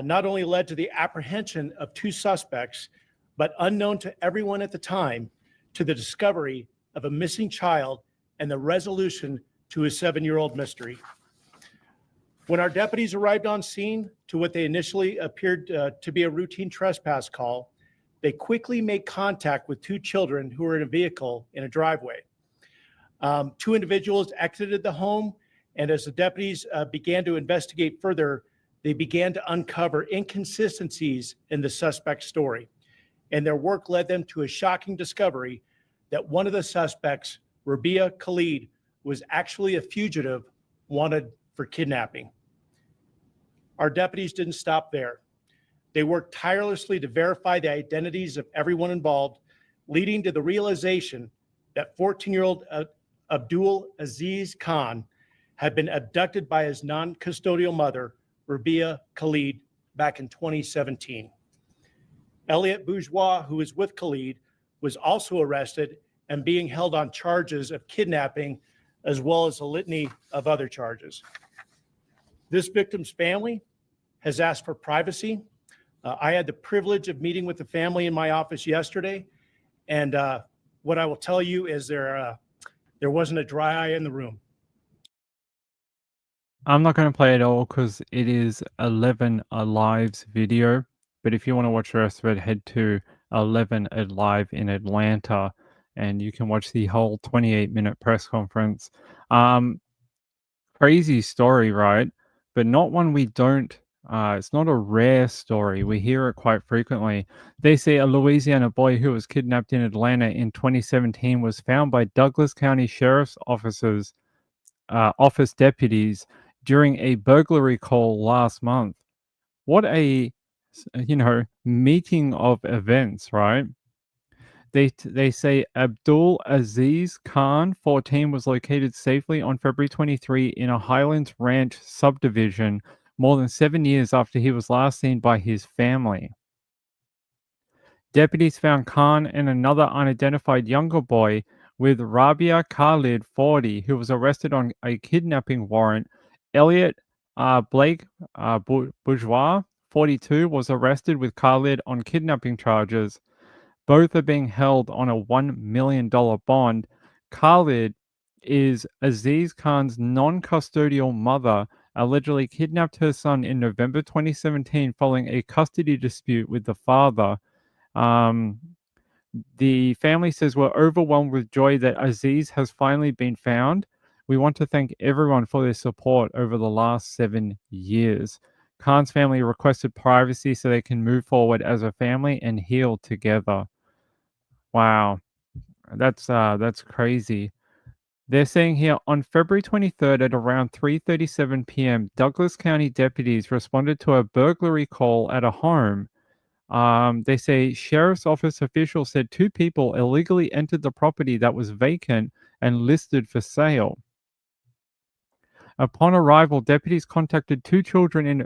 not only led to the apprehension of 2 suspects, but unknown to everyone at the time, to the discovery of a missing child and the resolution to a 7-year-old mystery. When our deputies arrived on scene to what they initially appeared to be a routine trespass call, they quickly made contact with 2 children who were in a vehicle in a driveway. 2 individuals exited the home, and as the deputies began to investigate further, they began to uncover inconsistencies in the suspect's story. And their work led them to a shocking discovery that one of the suspects, Rabia Khalid, was actually a fugitive wanted for kidnapping. Our deputies didn't stop there. They worked tirelessly to verify the identities of everyone involved, leading to the realization that 14-year-old Abdul Aziz Khan had been abducted by his non-custodial mother, Rabia Khalid, back in 2017. Elliot Bourgeois, who was with Khalid, was also arrested and being held on charges of kidnapping, as well as a litany of other charges. This victim's family has asked for privacy. I had the privilege of meeting with the family in my office yesterday, and what I will tell you is there wasn't a dry eye in the room. I'm not going to play it all because it is 11 Alive's video. But if you want to watch the rest of it, head to 11 Alive in Atlanta and you can watch the whole 28-minute press conference. Crazy story, right? But not one we don't. It's not a rare story. We hear it quite frequently. They say a Louisiana boy who was kidnapped in Atlanta in 2017 was found by Douglas County Sheriff's officers office deputies during a burglary call last month. What a meeting of events, right? They say Abdul Aziz Khan, 14, was located safely on February 23 in a Highlands Ranch subdivision more than 7 years after he was last seen by his family. Deputies found Khan and another unidentified younger boy with Rabia Khalid, 40, who was arrested on a kidnapping warrant. Elliot Blake Bourgeois, 42, was arrested with Khalid on kidnapping charges. Both are being held on a $1 million bond. Khalid is Aziz Khan's non-custodial mother, allegedly kidnapped her son in November 2017 following a custody dispute with the father. The family says we're overwhelmed with joy that Aziz has finally been found. We want to thank everyone for their support over the last 7 years. Khan's family requested privacy so they can move forward as a family and heal together. Wow, that's crazy. They're saying here on February 23rd at around 3:37 p.m., Douglas County deputies responded to a burglary call at a home. They say sheriff's office officials said 2 people illegally entered the property that was vacant and listed for sale. Upon arrival, deputies contacted two children in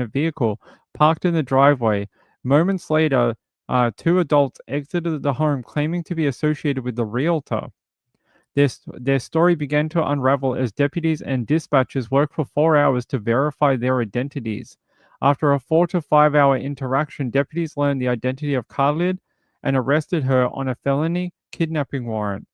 a vehicle parked in the driveway. Moments later, 2 adults exited the home claiming to be associated with the realtor. Their story began to unravel as deputies and dispatchers worked for 4 hours to verify their identities. After a 4 to 5 hour interaction, deputies learned the identity of Khalid and arrested her on a felony kidnapping warrant.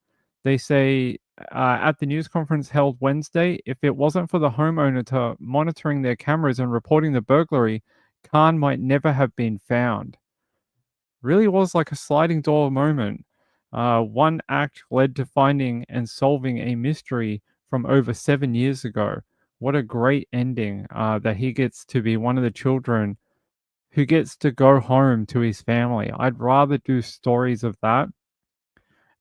They say at the news conference held Wednesday, if it wasn't for the homeowner monitoring their cameras and reporting the burglary, Khan might never have been found. Really was like a sliding door moment. One act led to finding and solving a mystery from over 7 years ago. What a great ending that he gets to be one of the children who gets to go home to his family. I'd rather do stories of that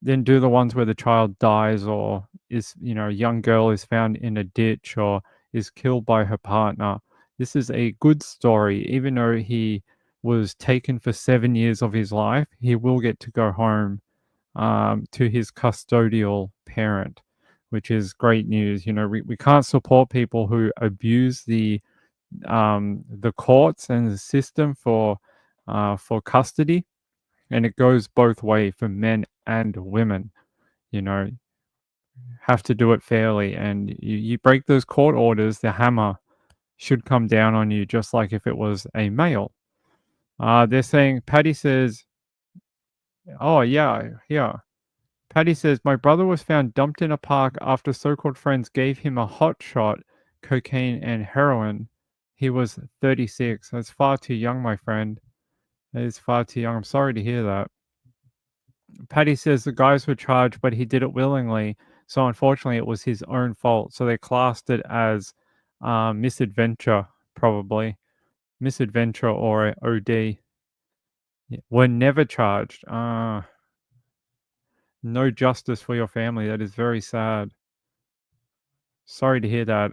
than do the ones where the child dies or is, a young girl is found in a ditch or is killed by her partner. This is a good story. Even though he was taken for 7 years of his life, he will get to go home to his custodial parent, which is great news. We can't support people who abuse the courts and the system for custody, and it goes both way for men and women. Have to do it fairly, and you break those court orders, the hammer should come down on you, just like if it was a male. They're saying Patty says, "Oh yeah." Patty says, my brother was found dumped in a park after so-called friends gave him a hot shot, cocaine and heroin. He was 36. That's far too young, my friend. That is far too young. I'm sorry to hear that. Patty says the guys were charged, but he did it willingly. So unfortunately, it was his own fault. So they classed it as misadventure, probably. Misadventure or OD. Were never charged. No justice for your family. That is very sad. Sorry to hear that.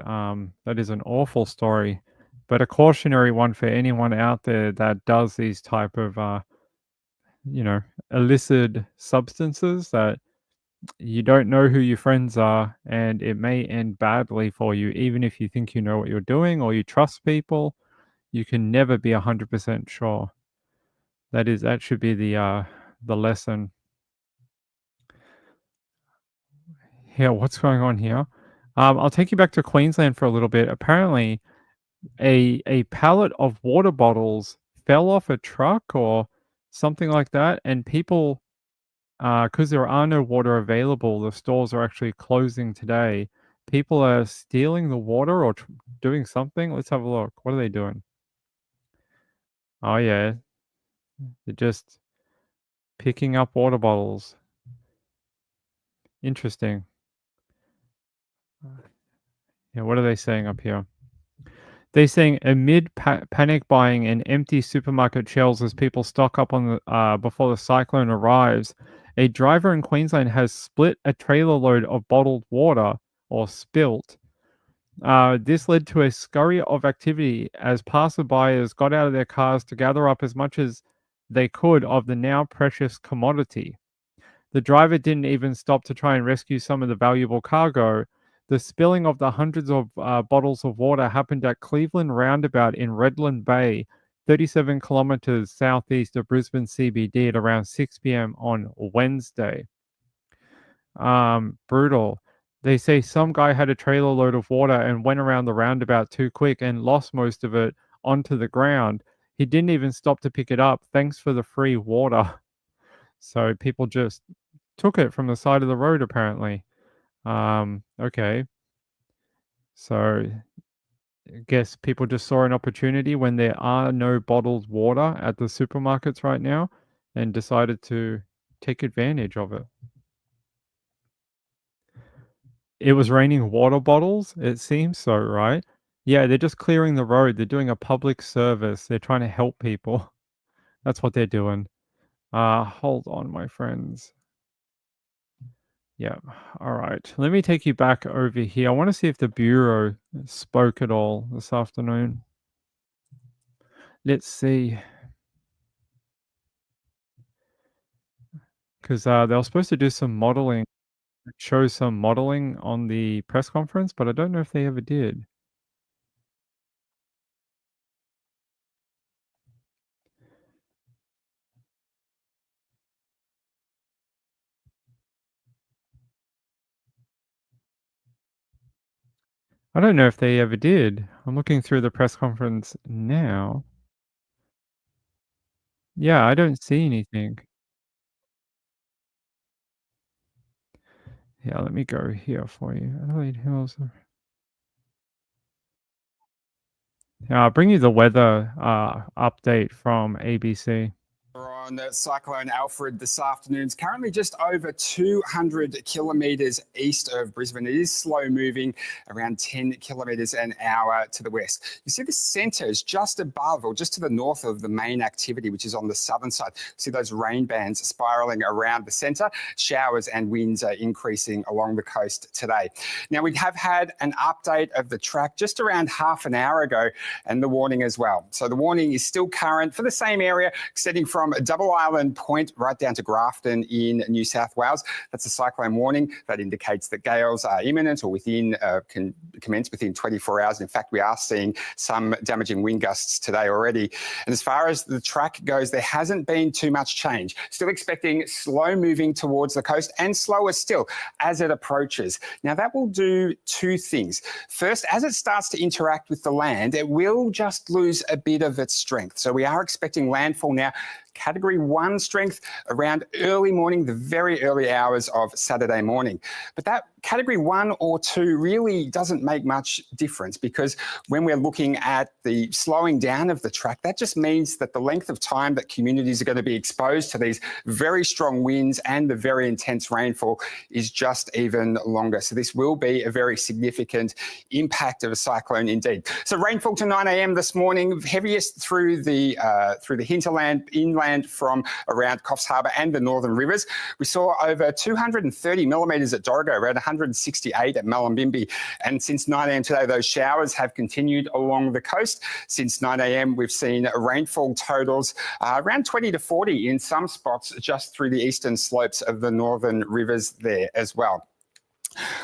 That is an awful story, but a cautionary one for anyone out there that does these type of, illicit substances that you don't know who your friends are, and it may end badly for you. Even if you think you know what you're doing or you trust people, you can never be 100% sure. That should be the lesson. Yeah, what's going on here? I'll take you back to Queensland for a little bit. Apparently, a pallet of water bottles fell off a truck or something like that, and people, because there are no water available, the stores are actually closing today. People are stealing the water or doing something. Let's have a look. What are they doing? Oh, yeah. They're just picking up water bottles. Interesting. Yeah, what are they saying up here? They're saying amid panic buying and empty supermarket shelves as people stock up on the before the cyclone arrives, a driver in Queensland has split a trailer load of bottled water or spilt. This led to a scurry of activity as passerbyers got out of their cars to gather up as much as they could of the now precious commodity. The driver didn't even stop to try and rescue some of the valuable cargo. The spilling of the hundreds of bottles of water happened at Cleveland Roundabout in Redland Bay, 37 kilometers southeast of Brisbane CBD at around 6 p.m. on Wednesday. Brutal. They say some guy had a trailer load of water and went around the roundabout too quick and lost most of it onto the ground. He didn't even stop to pick it up. Thanks for the free water. So people just took it from the side of the road, apparently. Okay. So I guess people just saw an opportunity when there are no bottled water at the supermarkets right now and decided to take advantage of it. It was raining water bottles, it seems so, right? Yeah, they're just clearing the road. They're doing a public service. They're trying to help people. That's what they're doing. Hold on, my friends. Yeah. All right. Let me take you back over here. I want to see if the Bureau spoke at all this afternoon. Let's see. Because they were supposed to do some modeling, show some modeling on the press conference, but I don't know if they ever did. I don't know if they ever did. I'm looking through the press conference now. Yeah, I don't see anything. Yeah, let me go here for you. Adelaide Hills. Yeah, I'll bring you the weather update from ABC. On Cyclone Alfred this afternoon. It's currently just over 200 kilometres east of Brisbane. It is slow moving, around 10 kilometres an hour to the west. You see the centre is just above or just to the north of the main activity, which is on the southern side. See those rain bands spiralling around the centre. Showers and winds are increasing along the coast today. Now, we have had an update of the track just around half an hour ago and the warning as well. So the warning is still current for the same area, extending from Double Island Point right down to Grafton in New South Wales. That's a cyclone warning that indicates that gales are imminent or can commence within 24 hours. In fact, we are seeing some damaging wind gusts today already. And as far as the track goes, there hasn't been too much change. Still expecting slow moving towards the coast and slower still as it approaches. Now, that will do two things. First, as it starts to interact with the land, it will just lose a bit of its strength. So we are expecting landfall now, Category 1 strength around early morning, the very early hours of Saturday morning. But that Category 1 or 2 really doesn't make much difference, because when we're looking at the slowing down of the track, that just means that the length of time that communities are going to be exposed to these very strong winds and the very intense rainfall is just even longer. So this will be a very significant impact of a cyclone indeed. So rainfall to 9 a.m. this morning, heaviest through the hinterland, inland from around Coffs Harbour and the Northern Rivers. We saw over 230 millimetres at Dorrigo, around 168 at Mullumbimby. And since 9 a.m. today, those showers have continued along the coast. Since 9 a.m, we've seen rainfall totals around 20 to 40 in some spots just through the eastern slopes of the Northern Rivers there as well.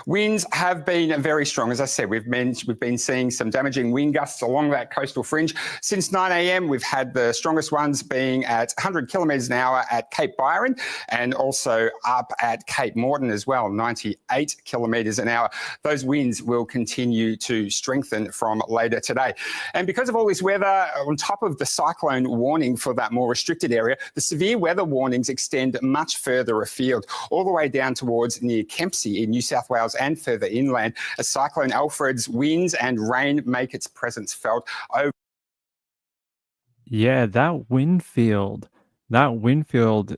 Winds have been very strong. As I said, we've been seeing some damaging wind gusts along that coastal fringe. Since 9 a.m, we've had the strongest ones being at 100 kilometres an hour at Cape Byron and also up at Cape Morton as well, 98 kilometres an hour. Those winds will continue to strengthen from later today. And because of all this weather, on top of the cyclone warning for that more restricted area, the severe weather warnings extend much further afield, all the way down towards near Kempsey in New South Wales Wales and further inland. As Cyclone Alfred's winds and rain make its presence felt over. Yeah, that wind field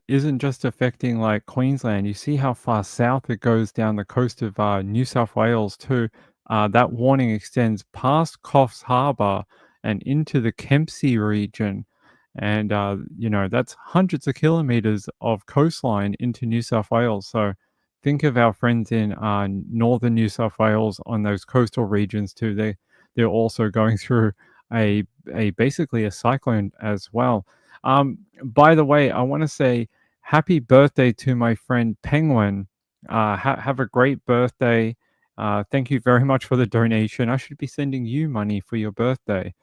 isn't just affecting like Queensland. You see how far south it goes down the coast of New South Wales too. That warning extends past Coffs Harbour and into the Kempsey region. And, that's hundreds of kilometers of coastline into New South Wales. So think of our friends in northern New South Wales on those coastal regions too. They're also going through a basically a cyclone as well. By the way, I want to say happy birthday to my friend Penguin. Have a great birthday. Thank you very much for the donation. I should be sending you money for your birthday.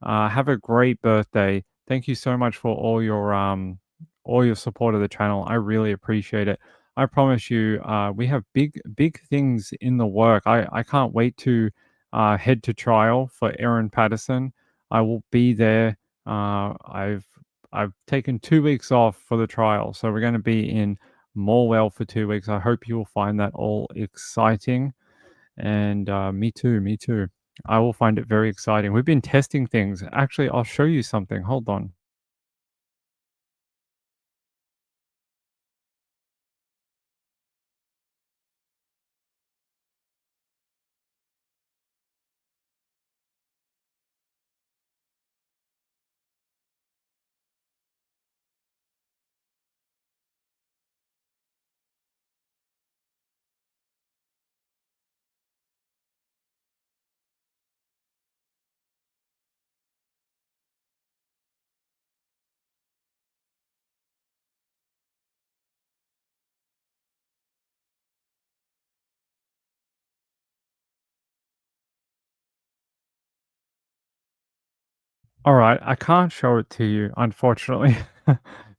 Have a great birthday. Thank you so much for all your support of the channel. I really appreciate it. I promise you, we have big things in the work. I can't wait to head to trial for Aaron Patterson. I will be there. I've taken 2 weeks off for the trial, so we're going to be in Morwell for 2 weeks. I hope you will find that all exciting, and me too. Me too. I will find it very exciting. We've been testing things. Actually, I'll show you something. Hold on. All right, I can't show it to you, unfortunately.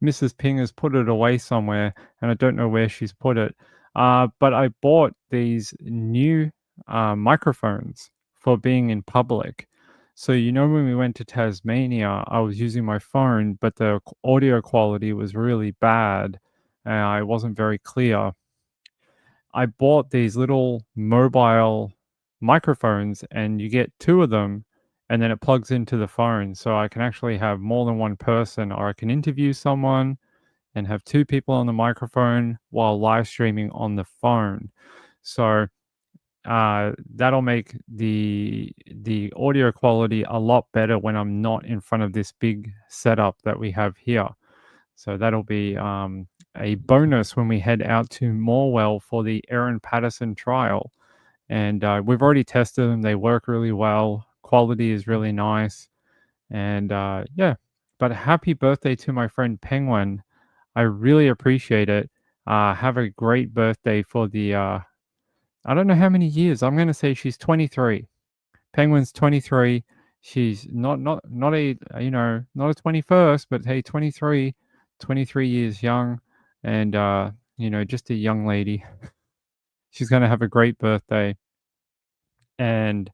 Mrs. Ping has put it away somewhere, and I don't know where she's put it. But I bought these new microphones for being in public. So, when we went to Tasmania, I was using my phone, but the audio quality was really bad, and I wasn't very clear. I bought these little mobile microphones, and you get 2 of them, and then it plugs into the phone. So I can actually have more than one person, or I can interview someone and have 2 people on the microphone while live streaming on the phone. So that'll make the audio quality a lot better when I'm not in front of this big setup that we have here. So that'll be a bonus when we head out to Morwell for the Aaron Patterson trial. And we've already tested them. They work really well. Quality is really nice. And yeah, but happy birthday to my friend Penguin. I really appreciate it. Have a great birthday for the, I don't know how many years. I'm going to say she's 23. Penguin's 23. She's not a not a 21st, but hey, 23 years young, and just a young lady. She's gonna have a great birthday, and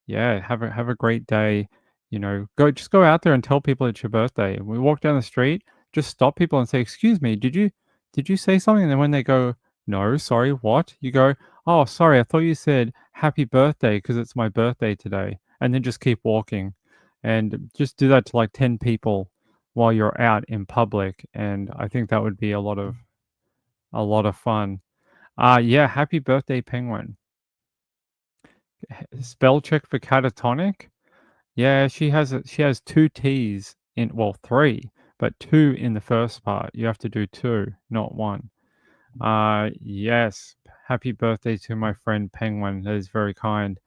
yeah, have a great day. Just go out there and tell people it's your birthday. We walk down the street, just stop people and say, "Excuse me, did you say something?" And then when they go, "No, sorry, what?" You go, "Oh, sorry, I thought you said happy birthday because it's my birthday today." And then just keep walking, and just do that to like 10 people while you're out in public. And I think that would be a lot of fun. Yeah, happy birthday, Penguin. Spell check for catatonic. Yeah, she has 2 T's in, well, 3, but 2 in the first part. You have to do 2, not 1. Yes. Happy birthday to my friend Penguin. That is very kind.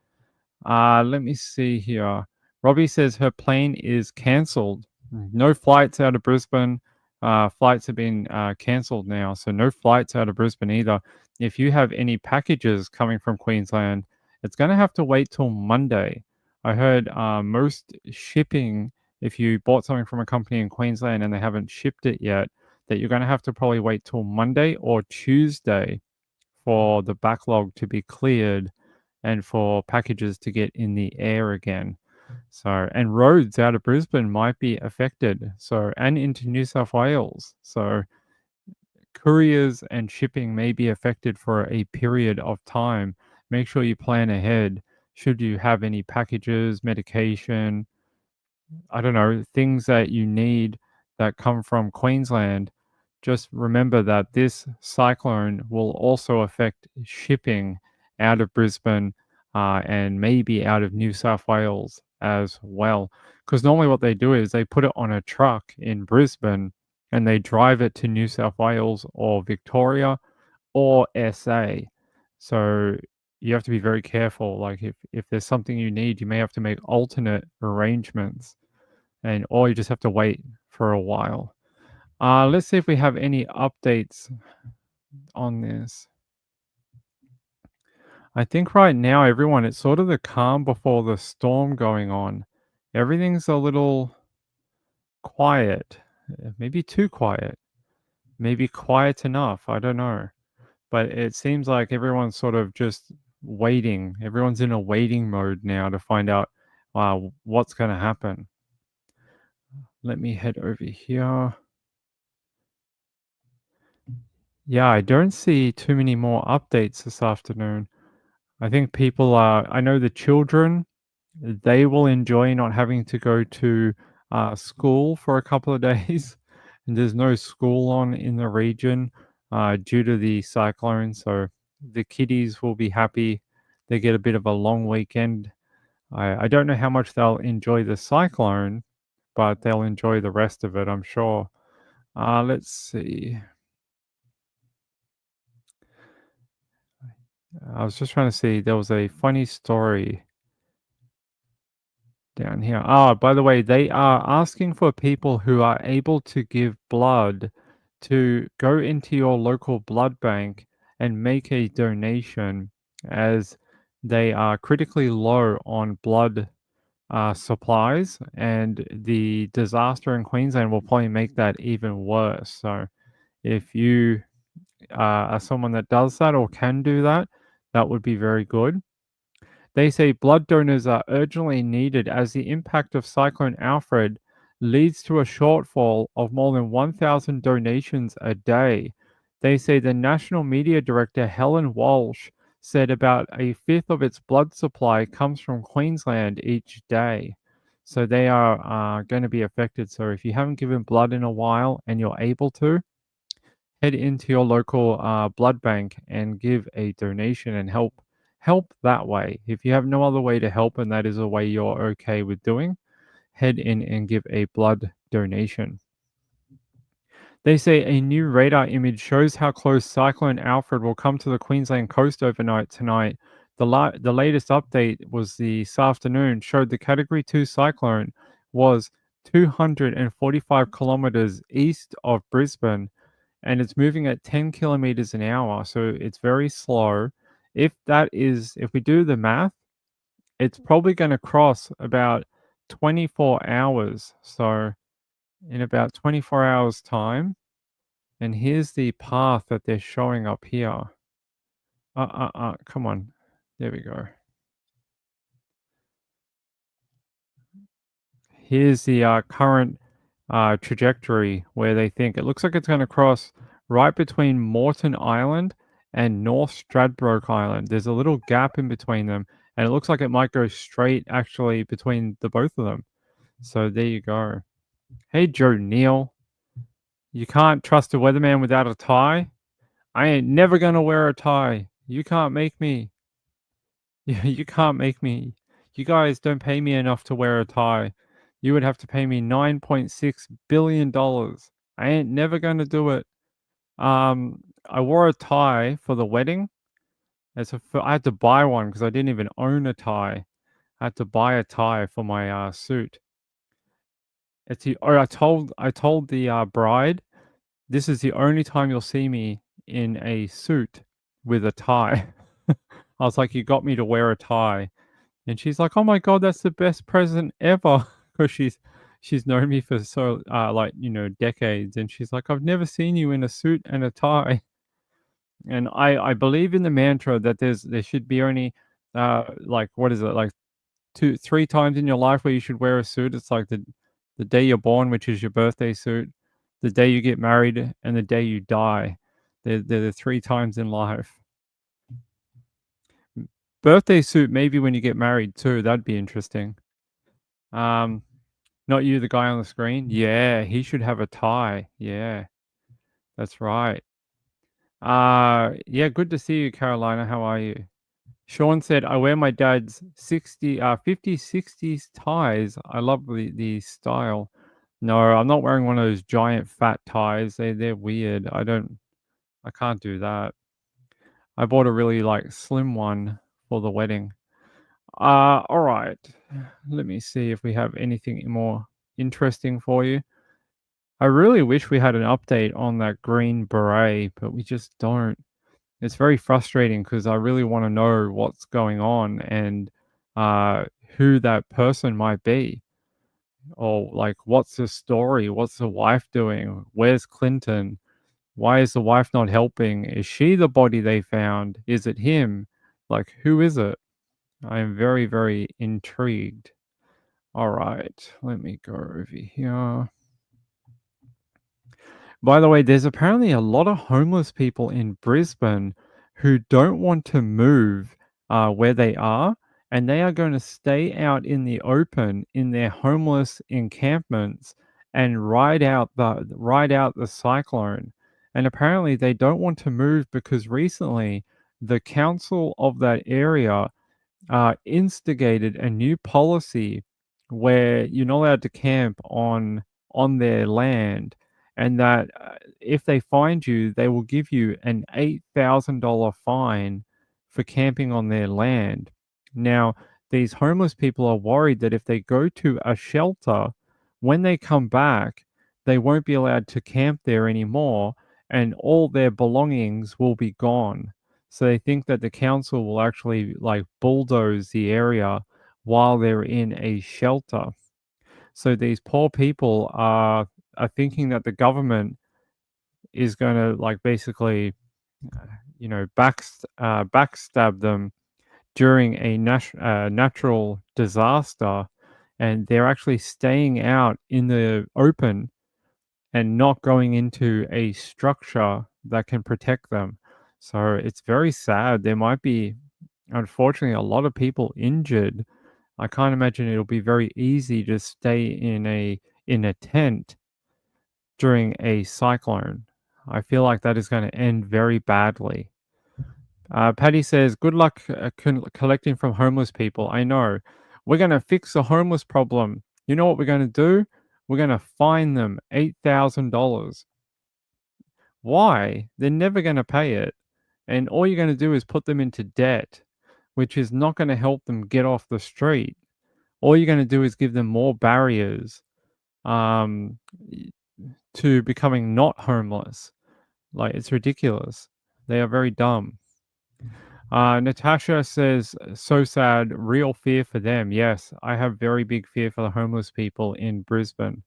Let me see here. Robbie says her plane is cancelled. No flights out of Brisbane. Flights have been cancelled now, so no flights out of Brisbane either. If you have any packages coming from Queensland, it's going to have to wait till Monday. I heard most shipping, if you bought something from a company in Queensland and they haven't shipped it yet, that you're going to have to probably wait till Monday or Tuesday for the backlog to be cleared and for packages to get in the air again. So, and roads out of Brisbane might be affected. So, and into New South Wales. So, couriers and shipping may be affected for a period of time make sure you plan ahead. Should you have any packages, medication, I don't know, things that you need that come from Queensland, just remember that this cyclone will also affect shipping out of Brisbane and maybe out of New South Wales as well. Because normally what they do is they put it on a truck in Brisbane and they drive it to New South Wales or Victoria or SA. So you have to be very careful. Like if there's something you need, you may have to make alternate arrangements or you just have to wait for a while. Let's see if we have any updates on this. I think right now, everyone, it's sort of the calm before the storm going on. Everything's a little quiet, maybe too quiet, maybe quiet enough. I don't know. But it seems like everyone's sort of just waiting. Everyone's in a waiting mode now to find out what's going to happen. Let me head over here. Yeah, I don't see too many more updates this afternoon. I think people are, I know the children, they will enjoy not having to go to school for a couple of days. And there's no school on in the region due to the cyclone. So the kiddies will be happy. They get a bit of a long weekend. I don't know how much they'll enjoy the cyclone, but they'll enjoy the rest of it, I'm sure. Let's see. I was just trying to see. There was a funny story down here. By the way, they are asking for people who are able to give blood to go into your local blood bank and make a donation, as they are critically low on blood supplies, and the disaster in Queensland will probably make that even worse. So if you are someone that does that or can do that, that would be very good. They say blood donors are urgently needed as the impact of Cyclone Alfred leads to a shortfall of more than 1,000 donations a day. They say the National Media Director Helen Walsh said about a fifth of its blood supply comes from Queensland each day. So they are going to be affected. So if you haven't given blood in a while and you're able to, head into your local blood bank and give a donation and help that way. If you have no other way to help and that is a way you're okay with doing, head in and give a blood donation. They say a new radar image shows how close Cyclone Alfred will come to the Queensland coast overnight tonight. The latest update was this afternoon, showed the Category 2 cyclone was 245 kilometers east of Brisbane, and it's moving at 10 kilometers an hour, so it's very slow. If we do the math, it's probably going to cross about 24 hours. So in about 24 hours time, and here's the path that they're showing up here. Come on. There we go. Here's the current trajectory where they think it looks like it's going to cross right between Moreton Island and North Stradbroke Island. There's a little gap in between them, and it looks like it might go straight actually between the both of them. So there you go. Hey, Joe Neal. You can't trust a weatherman without a tie? I ain't never going to wear a tie. You can't make me. You can't make me. You guys don't pay me enough to wear a tie. You would have to pay me $9.6 billion. I ain't never going to do it. I wore a tie for the wedding. I had to buy one because I didn't even own a tie. I had to buy a tie for my suit. I told the bride, this is the only time you'll see me in a suit with a tie. I was like, you got me to wear a tie. And she's like, "Oh my god, that's the best present ever," because she's known me for so decades, and she's like, "I've never seen you in a suit and a tie." And I believe in the mantra that there should be only what is it, like 3 times in your life where you should wear a suit. It's like the day you're born, which is your birthday suit, the day you get married, and the day you die. They're the 3 times in life. birthday suit maybe when you get married too. That'd be interesting. Not you, the guy on the screen. Yeah, he should have a tie. Yeah, that's right. Yeah, good to see you, Carolina. How are you? Sean said, I wear my dad's 50s, 60s ties. I love the style. No, I'm not wearing one of those giant fat ties. They're weird. I can't do that. I bought a really like slim one for the wedding. All right. Let me see if we have anything more interesting for you. I really wish we had an update on that green beret, but we just don't. It's very frustrating because I really want to know what's going on and who that person might be. Or like, what's the story? What's the wife doing? Where's Clinton? Why is the wife not helping? Is she the body they found? Is it him? Like, who is it? I am very, very intrigued. All right, let me go over here. By the way, there's apparently a lot of homeless people in Brisbane who don't want to move where they are, and they are going to stay out in the open in their homeless encampments and ride out the cyclone. And apparently, they don't want to move because recently the council of that area instigated a new policy where you're not allowed to camp on their land, and that if they find you, they will give you an $8,000 fine for camping on their land. Now, these homeless people are worried that if they go to a shelter, when they come back, they won't be allowed to camp there anymore, and all their belongings will be gone. So they think that the council will actually like bulldoze the area while they're in a shelter. So these poor people are thinking that the government is going to like basically, backstab them during a natural disaster, and they're actually staying out in the open and not going into a structure that can protect them. So it's very sad. There might be, unfortunately, a lot of people injured. I can't imagine it'll be very easy to stay in a tent during a cyclone. I feel like that is going to end very badly. Patty says, good luck collecting from homeless people. I know. We're going to fix the homeless problem. You know what we're going to do? We're going to fine them $8,000. Why? They're never going to pay it. And all you're going to do is put them into debt, which is not going to help them get off the street. All you're going to do is give them more barriers to becoming not homeless. Like, it's ridiculous. They are very dumb. Natasha says, so sad, real fear for them. Yes, I have very big fear for the homeless people in Brisbane.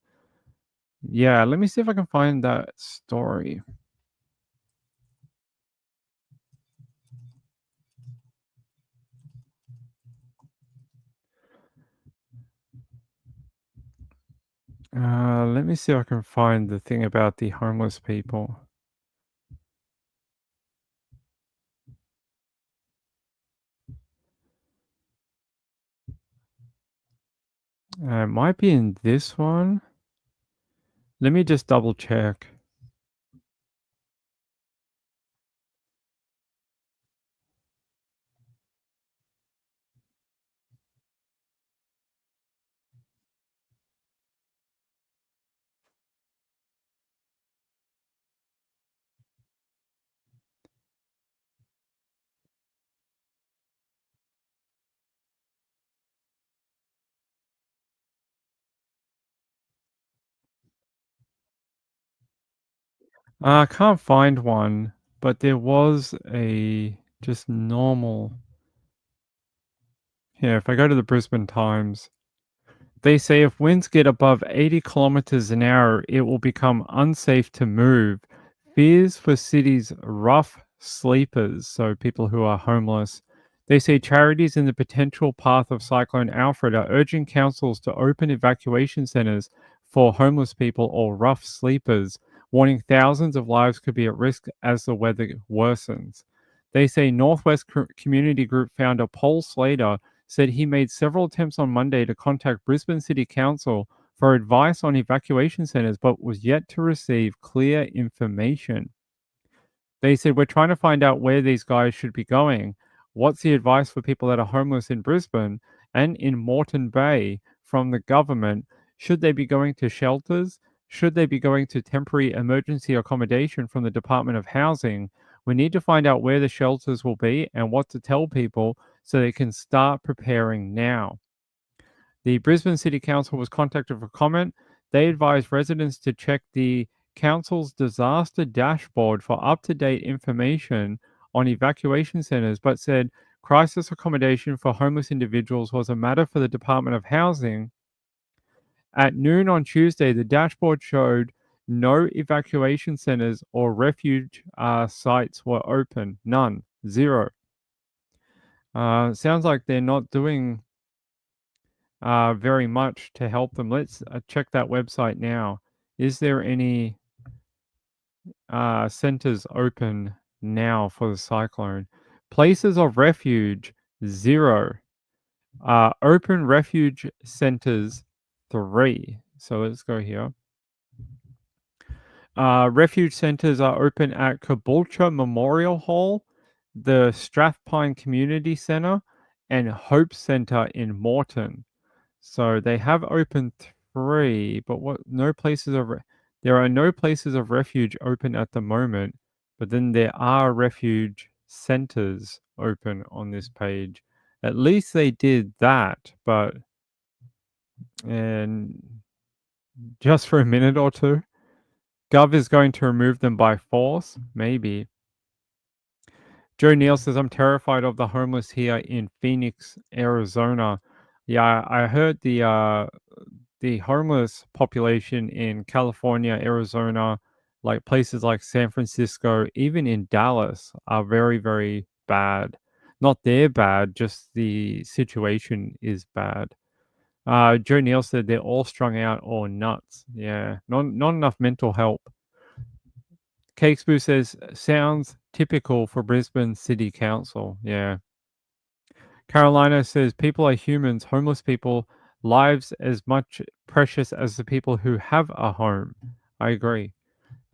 Yeah, let me see if I can find that story. Let me see if I can find the thing about the homeless people. It might be in this one. Let me just double check. I can't find one, but there was a just normal. Yeah, if I go to the Brisbane Times, they say if winds get above 80 kilometers an hour, it will become unsafe to move. Fears for cities' rough sleepers, so people who are homeless. They say charities in the potential path of Cyclone Alfred are urging councils to open evacuation centres for homeless people or rough sleepers, warning thousands of lives could be at risk as the weather worsens. They say Northwest Community Group founder Paul Slater said he made several attempts on Monday to contact Brisbane City Council for advice on evacuation centres, but was yet to receive clear information. They said, we're trying to find out where these guys should be going. What's the advice for people that are homeless in Brisbane and in Moreton Bay from the government? Should they be going to shelters? Should they be going to temporary emergency accommodation from the Department of Housing? We need to find out where the shelters will be and what to tell people so they can start preparing now. The Brisbane City Council was contacted for comment. They advised residents to check the council's disaster dashboard for up-to-date information on evacuation centres, but said crisis accommodation for homeless individuals was a matter for the Department of Housing. At noon on Tuesday, the dashboard showed no evacuation centres or refuge sites were open. None. Zero. Sounds like they're not doing very much to help them. Let's check that website now. Is there any centers open now for the cyclone? Places of refuge, 0. Open refuge centers, 3. So let's go here. Refuge centers are open at Caboolture Memorial Hall, the Strathpine Community Center, and Hope Center in Moreton. So they have opened 3, but there are no places of refuge open at the moment, but then there are refuge centers open on this page. At least they did that, but and just for a minute or two. Gov is going to remove them by force? Maybe. Joe Neal says, I'm terrified of the homeless here in Phoenix, Arizona. Yeah, I heard the homeless population in California, Arizona, like places like San Francisco, even in Dallas, are very, very bad. Not they're bad, just the situation is bad. Joe Neal said they're all strung out or nuts. Yeah, not enough mental help. Cakesboo says, sounds typical for Brisbane City Council. Yeah. Carolina says, people are humans, homeless people, lives as much precious as the people who have a home. I agree.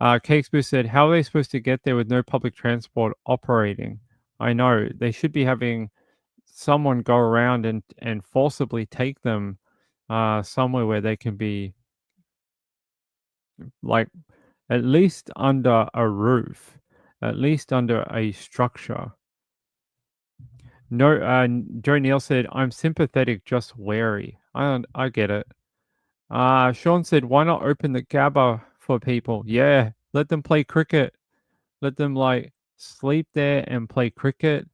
Cakesboo said, how are they supposed to get there with no public transport operating? I know. They should be having someone go around and forcibly take them somewhere where they can be, like, at least under a roof, at least under a structure. No, Joe Neal said, I'm sympathetic, just wary. I get it. Sean said, why not open the Gabba for people? Yeah, let them play cricket. Let them, like, sleep there and play cricket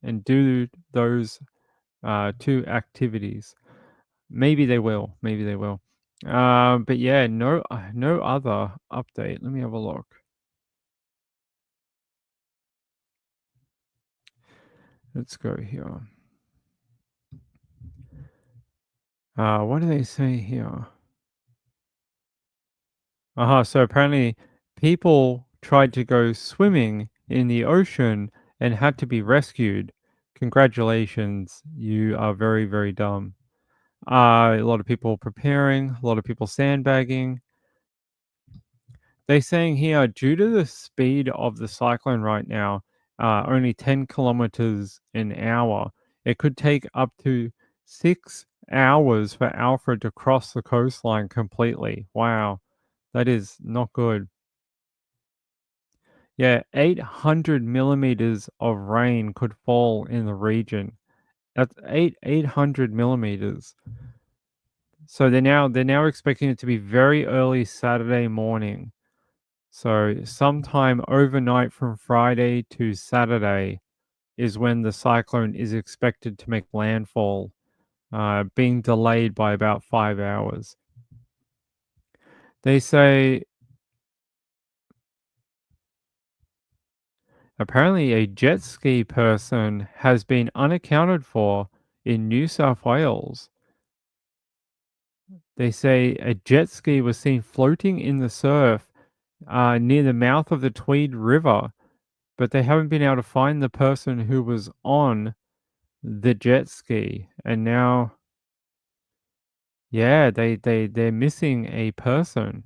and do those 2 activities. Maybe they will. Maybe they will. But yeah, no other update. Let me have a look. Let's go here. What do they say here? So apparently people tried to go swimming in the ocean and had to be rescued. Congratulations, you are very, very dumb. A lot of people preparing, a lot of people sandbagging. They're saying here, due to the speed of the cyclone right now, only 10 kilometers an hour, it could take up to 6 hours for Alfred to cross the coastline completely. Wow, that is not good. Yeah, 800 millimeters of rain could fall in the region. That's 800 millimeters. So they're now expecting it to be very early Saturday morning. So sometime overnight from Friday to Saturday is when the cyclone is expected to make landfall, being delayed by about 5 hours. They say apparently a jet ski person has been unaccounted for in New South Wales. They say a jet ski was seen floating in the surf near the mouth of the Tweed River but they haven't been able to find the person who was on the jet ski, and now, yeah, they're missing a person.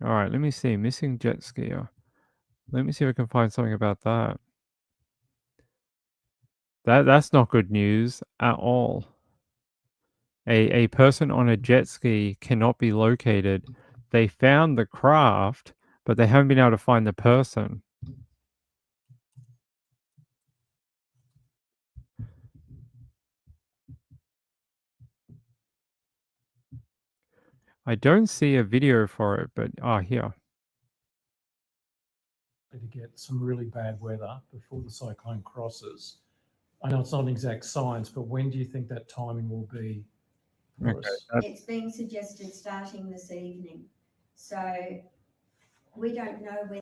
All right, let me see, missing jet skier. Let me see if I can find something about that. That's not good news at all. A person on a jet ski cannot be located. They found the craft, but they haven't been able to find the person. I don't see a video for it, but here. To get some really bad weather before the cyclone crosses. I know it's not an exact science, but when do you think that timing will be for us? It's being suggested starting this evening. So we don't know when.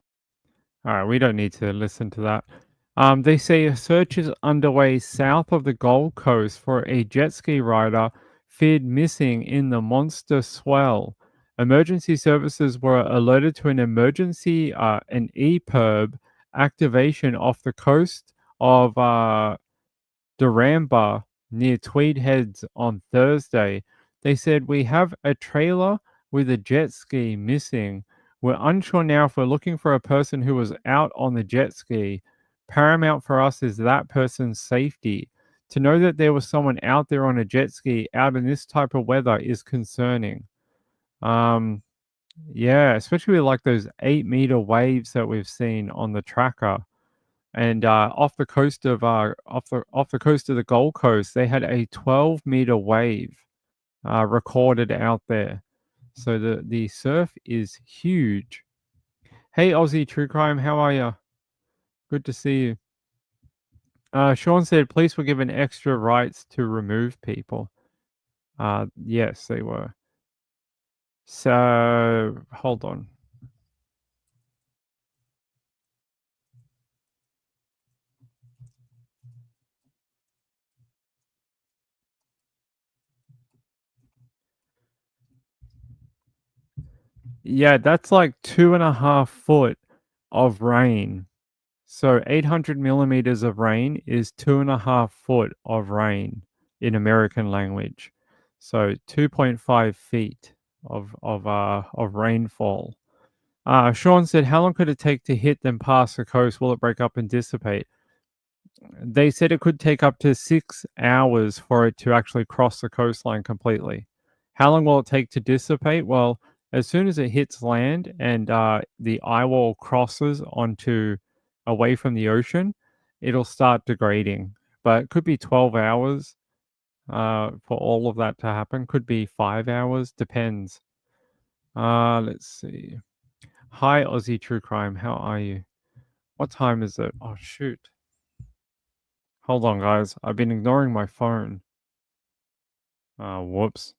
All right, we don't need to listen to that. They say a search is underway south of the Gold Coast for a jet ski rider feared missing in the monster swell. Emergency services were alerted to an EPIRB activation off the coast of Duramba near Tweed Heads on Thursday. They said, "We have a trailer with a jet ski missing. We're unsure now if we're looking for a person who was out on the jet ski. Paramount for us is that person's safety. To know that there was someone out there on a jet ski out in this type of weather is concerning." Yeah, especially with like those 8-meter waves that we've seen on the tracker. And off the coast of the Gold Coast, they had a 12-meter wave recorded out there. So the surf is huge. Hey, Aussie True Crime, how are you? Good to see you. Sean said police were given extra rights to remove people. Yes, they were. So hold on. Yeah, that's like 2.5 foot of rain. So 800 millimeters of rain is 2.5 foot of rain in American language. So 2.5 feet of rainfall. Sean said, "How long could it take to hit then pass the coast? Will it break up and dissipate?" They said it could take up to 6 hours for it to actually cross the coastline completely. How long will it take to dissipate? Well, as soon as it hits land and the eye wall crosses onto away from the ocean, it'll start degrading. But it could be 12 hours for all of that to happen. Could be 5 hours, depends. Let's see. Hi, Aussie True Crime. How are you? What time is it? Oh, shoot. Hold on, guys. I've been ignoring my phone. Whoops.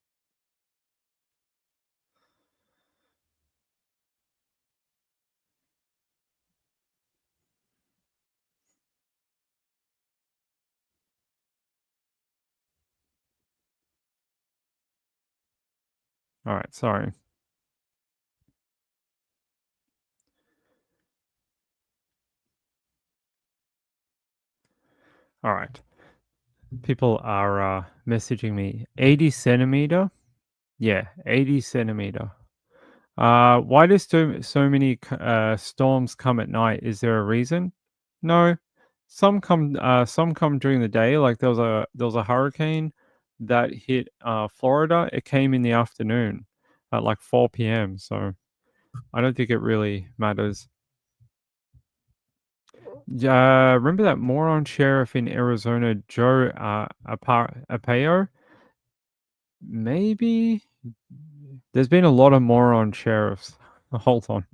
All right, sorry. All right. People are messaging me. 80 centimeter? Yeah, 80 centimeter. Why do so many storms come at night? Is there a reason? No. Some come during the day. Like there was a hurricane that hit Florida. It came in the afternoon at like 4 p.m. So I don't think it really matters. Remember that moron sheriff in Arizona, Joe Arpaio? Maybe there's been a lot of moron sheriffs. Hold on.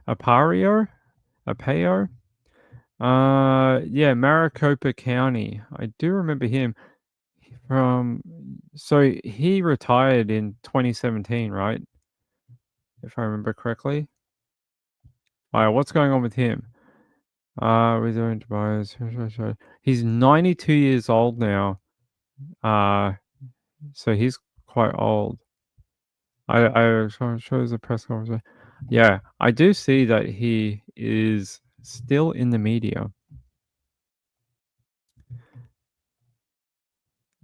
Arpaio? Yeah, Maricopa County. I do remember him so he retired in 2017, right? If I remember correctly. All right, what's going on with him? We're doing Tobias. He's 92 years old now. So he's quite old. I shows the press conference. Yeah, I do see that he is still in the media.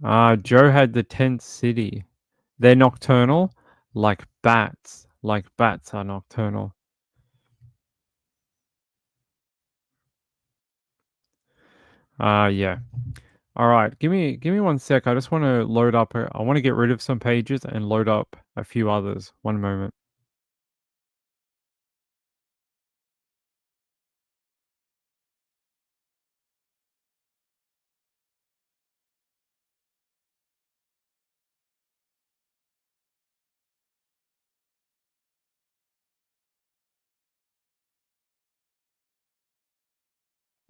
Joe had the tent city. They're nocturnal, like bats. Like bats are nocturnal. Yeah. All right, give me 1 sec. I just want to load up. I want to get rid of some pages and load up a few others. One moment.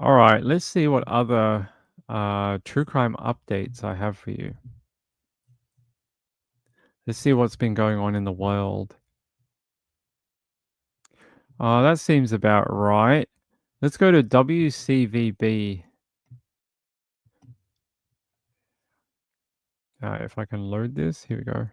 All right, let's see what other true crime updates I have for you. Let's see what's been going on in the world. That seems about right. Let's go to WCVB. If I can load this, here we go.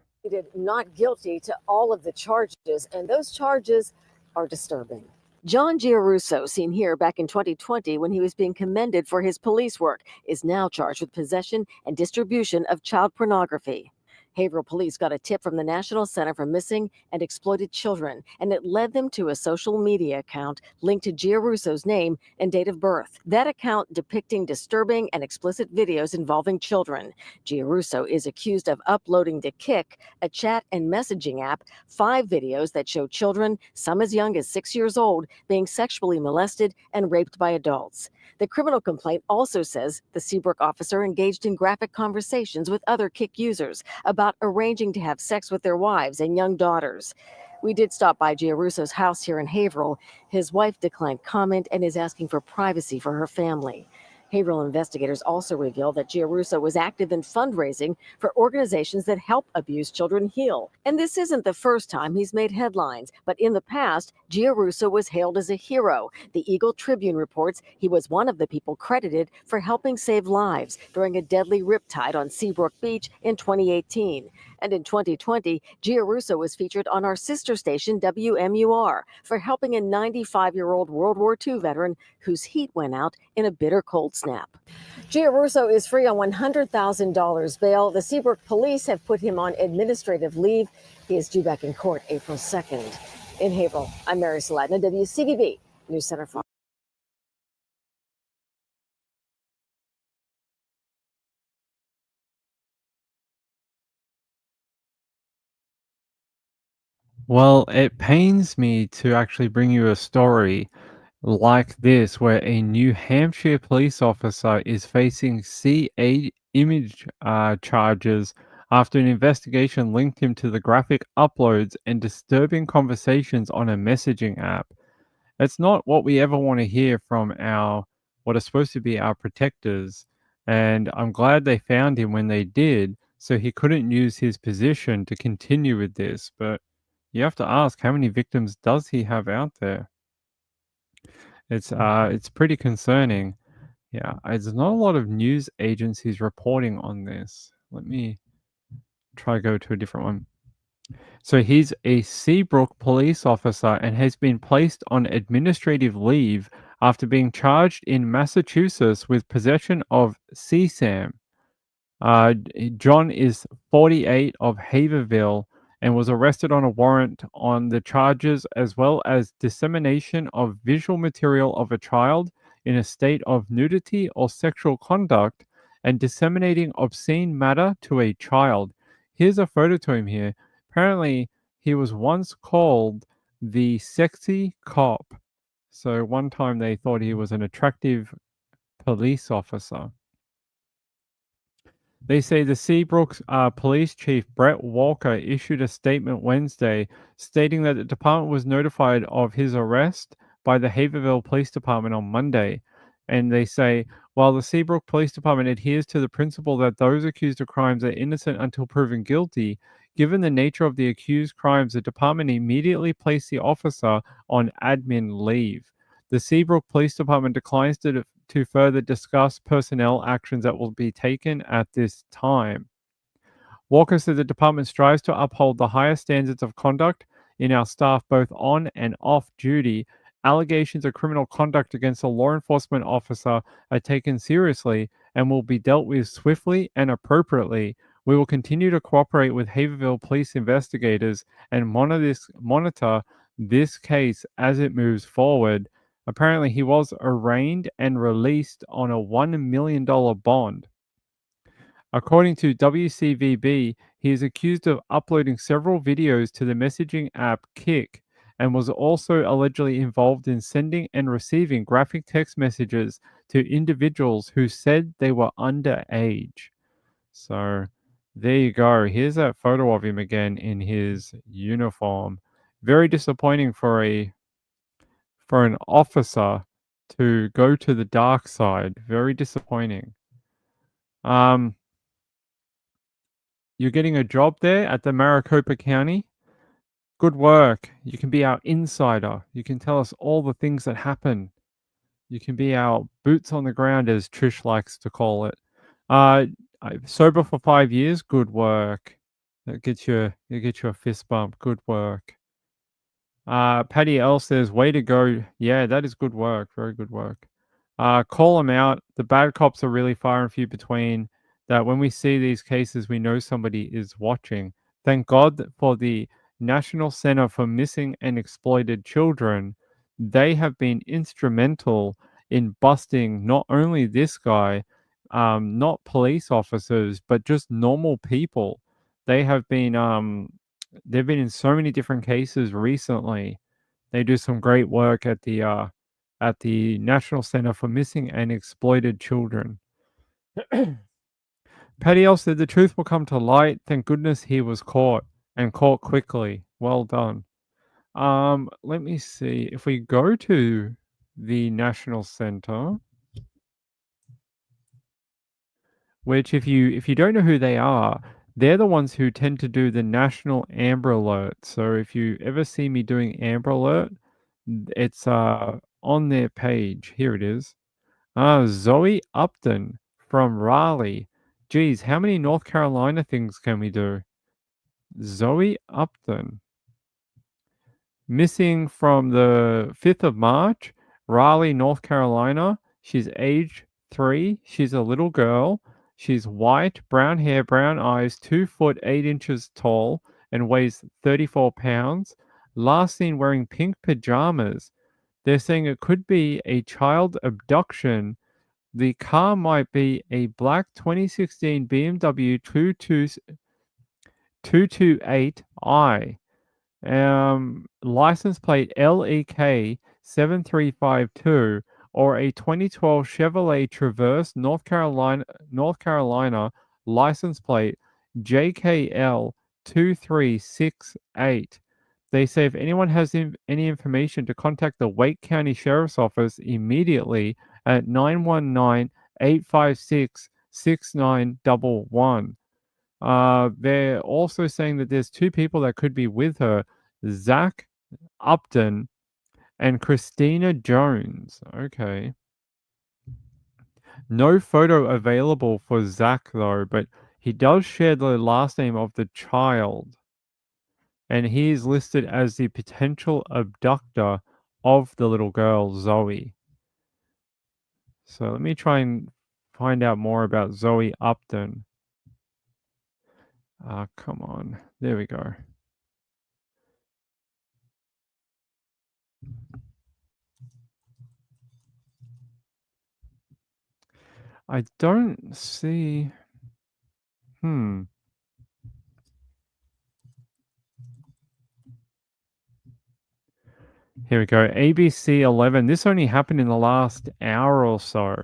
Not guilty to all of the charges, and those charges are disturbing. John Giarrusso, seen here back in 2020 when he was being commended for his police work, is now charged with possession and distribution of child pornography. Haverhill police got a tip from the National Center for Missing and Exploited Children, and it led them to a social media account linked to Giarrusso's name and date of birth. That account depicting disturbing and explicit videos involving children. Giarrusso is accused of uploading to Kik, a chat and messaging app, 5 videos that show children, some as young as 6 years old, being sexually molested and raped by adults. The criminal complaint also says the Seabrook officer engaged in graphic conversations with other Kik users about arranging to have sex with their wives and young daughters. We did stop by Giarrusso's house here in Haverhill. His wife declined comment and is asking for privacy for her family. Haverhill investigators also revealed that Giarrusso was active in fundraising for organizations that help abused children heal. And this isn't the first time he's made headlines, but in the past, Giarrusso was hailed as a hero. The Eagle Tribune reports he was one of the people credited for helping save lives during a deadly riptide on Seabrook Beach in 2018. And in 2020, Giarrusso was featured on our sister station, WMUR, for helping a 95-year-old World War II veteran whose heat went out in a bitter cold snap. Giarrusso is free on $100,000 bail. The Seabrook police have put him on administrative leave. He is due back in court April 2nd. In Haverhill, I'm Mary Saladna, WCVB News Center 5. Well, it pains me to actually bring you a story like this, where a New Hampshire police officer is facing CA image charges after an investigation linked him to the graphic uploads and disturbing conversations on a messaging app. It's not what we ever want to hear from what are supposed to be our protectors. And I'm glad they found him when they did, so he couldn't use his position to continue with this. But you have to ask, how many victims does he have out there? It's pretty concerning. Yeah, there's not a lot of news agencies reporting on this. Let me try go to a different one. So he's a Seabrook police officer and has been placed on administrative leave after being charged in Massachusetts with possession of CSAM. John is 48 of Haverhill and was arrested on a warrant on the charges as well as dissemination of visual material of a child in a state of nudity or sexual conduct and disseminating obscene matter to a child. Here's a photo to him here. Apparently, he was once called the sexy cop. So one time they thought he was an attractive police officer. They say the Seabrook Police Chief Brett Walker issued a statement Wednesday stating that the department was notified of his arrest by the Haverhill Police Department on Monday. And they say, while the Seabrook Police Department adheres to the principle that those accused of crimes are innocent until proven guilty, given the nature of the accused crimes, the department immediately placed the officer on admin leave. The Seabrook Police Department declines to further discuss personnel actions that will be taken at this time. Walker said the department strives to uphold the highest standards of conduct in our staff both on and off duty. Allegations of criminal conduct against a law enforcement officer are taken seriously and will be dealt with swiftly and appropriately. We will continue to cooperate with Haverhill police investigators and monitor this case as it moves forward. Apparently, he was arraigned and released on a $1 million bond. According to WCVB, he is accused of uploading several videos to the messaging app Kik and was also allegedly involved in sending and receiving graphic text messages to individuals who said they were underage. So there you go. Here's that photo of him again in his uniform. Very disappointing for an officer to go to the dark side. Very disappointing. You're getting a job there at the Maricopa County. Good work. You can be our insider. You can tell us all the things that happen. You can be our boots on the ground, as Trish likes to call it. Sober for 5 years. Good work. That gets you a fist bump. Good work. Patty L says, way to go. Yeah, that is good work. Very good work. Call them out. The bad cops are really far and few between. That when we see these cases, we know somebody is watching. Thank God for the National Center for Missing and Exploited Children. They have been instrumental in busting not only this guy, not police officers, but just normal people. They have been they've been in so many different cases recently. They do some great work at the National Center for Missing and Exploited Children. Patty L said the truth will come to light. Thank goodness he was caught and caught quickly. Well done. Let me see. If we go to the National Center, which if you don't know who they are, they're the ones who tend to do the National Amber Alert. So if you ever see me doing Amber Alert, it's on their page. Here it is. Zoe Upton from Raleigh. Geez, how many North Carolina things can we do? Zoe Upton. Missing from the 5th of March, Raleigh, North Carolina. She's age 3. She's a little girl. She's white, brown hair, brown eyes, 2 foot 8 inches tall, and weighs 34 pounds. Last seen wearing pink pajamas. They're saying it could be a child abduction. The car might be a black 2016 BMW 228i. License plate LEK 7352 or a 2012 Chevrolet Traverse North Carolina license plate JKL 2368. They say if anyone has any information to contact the Wake County Sheriff's Office immediately at 919-856-6911. They're also saying that there's 2 people that could be with her, Zach Upton and Christina Jones. Okay. No photo available for Zach though, but he does share the last name of the child. And he is listed as the potential abductor of the little girl, Zoe. So let me try and find out more about Zoe Upton. Come on. There we go. I don't see. Here we go. ABC 11. This only happened in the last hour or so.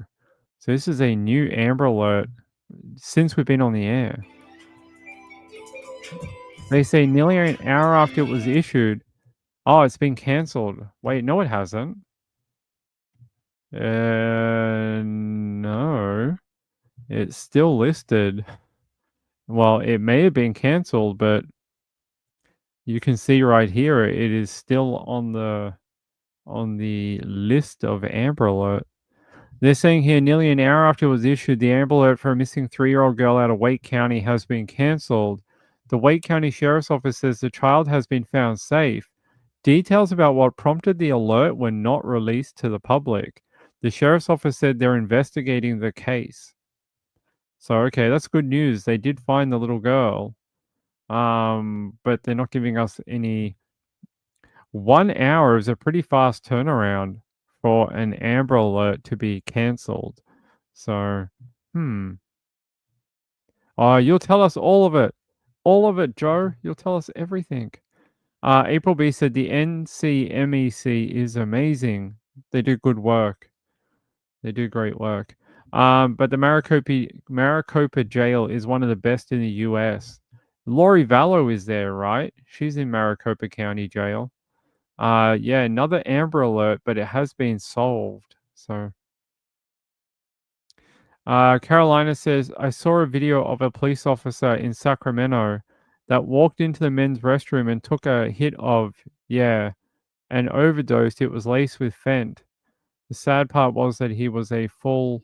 So this is a new Amber Alert since we've been on the air. They say nearly an hour after it was issued. Oh, it's been cancelled. Wait, no, it hasn't. No. It's still listed. Well, it may have been cancelled, but you can see right here it is still on the list of Amber Alert. They're saying here nearly an hour after it was issued, the Amber Alert for a missing 3-year-old girl out of Wake County has been cancelled. The Wake County Sheriff's Office says the child has been found safe. Details about what prompted the alert were not released to the public. The Sheriff's Office said they're investigating the case. So, okay, that's good news. They did find the little girl, but they're not giving us any. 1 hour is a pretty fast turnaround for an Amber Alert to be cancelled. So, Oh, you'll tell us all of it. All of it, Joe. You'll tell us everything. April B said the NCMEC is amazing. They do good work. They do great work. But the Maricopa jail is one of the best in the US. Lori Vallow is there, right? She's in Maricopa County Jail. Yeah, another Amber Alert, but it has been solved. So, Carolina says, I saw a video of a police officer in Sacramento that walked into the men's restroom and took a hit of, and overdosed. It was laced with fent. The sad part was that he was a full.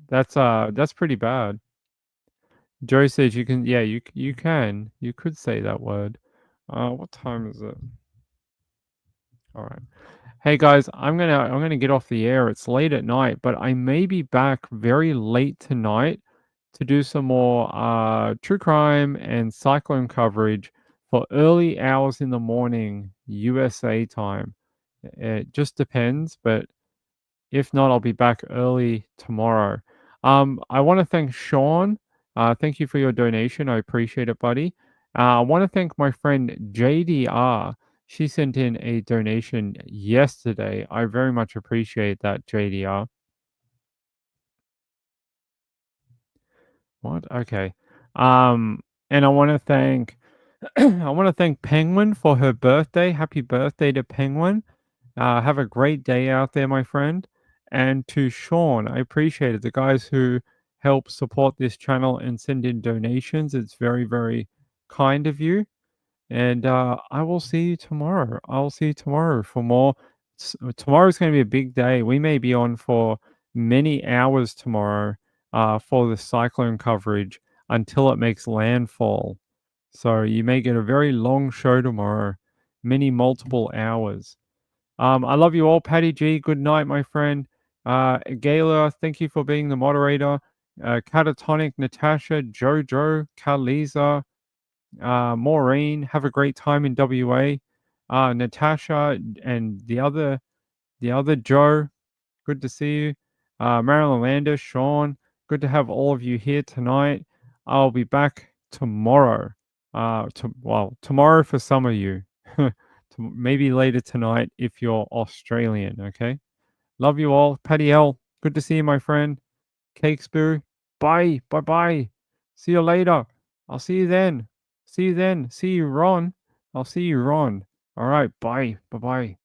That's pretty bad. Joe says you can, you can. You could say that word. What time is it? All right. Hey guys, I'm gonna get off the air. It's late at night, but I may be back very late tonight to do some more true crime and cyclone coverage for early hours in the morning USA time. It just depends, but if not, I'll be back early tomorrow. I want to thank Sean. Thank you for your donation. I appreciate it, buddy. I want to thank my friend JDR. She sent in a donation yesterday. I very much appreciate that, JDR. What? Okay. And I want to thank Penguin for her birthday. Happy birthday to Penguin. Have a great day out there, my friend. And to Sean, I appreciate it. The guys who help support this channel and send in donations. It's very, very kind of you. And I will see you tomorrow. I'll see you tomorrow for more. Tomorrow's going to be a big day. We may be on for many hours tomorrow for the cyclone coverage until it makes landfall. So you may get a very long show tomorrow, multiple hours. I love you all. Patty G, good night, my friend. Gayla, thank you for being the moderator. Catatonic, Natasha, Jojo, Kaliza, Maureen, have a great time in WA. Natasha and the other Joe, good to see you. Marilyn Landis, Sean, good to have all of you here tonight. I'll be back tomorrow. Tomorrow for some of you. Maybe later tonight if you're Australian, okay? Love you all. Patty L, good to see you, my friend. Cakesboo, bye. Bye-bye. See you later. I'll see you then. See you, Ron. I'll see you, Ron. All right, bye. Bye-bye.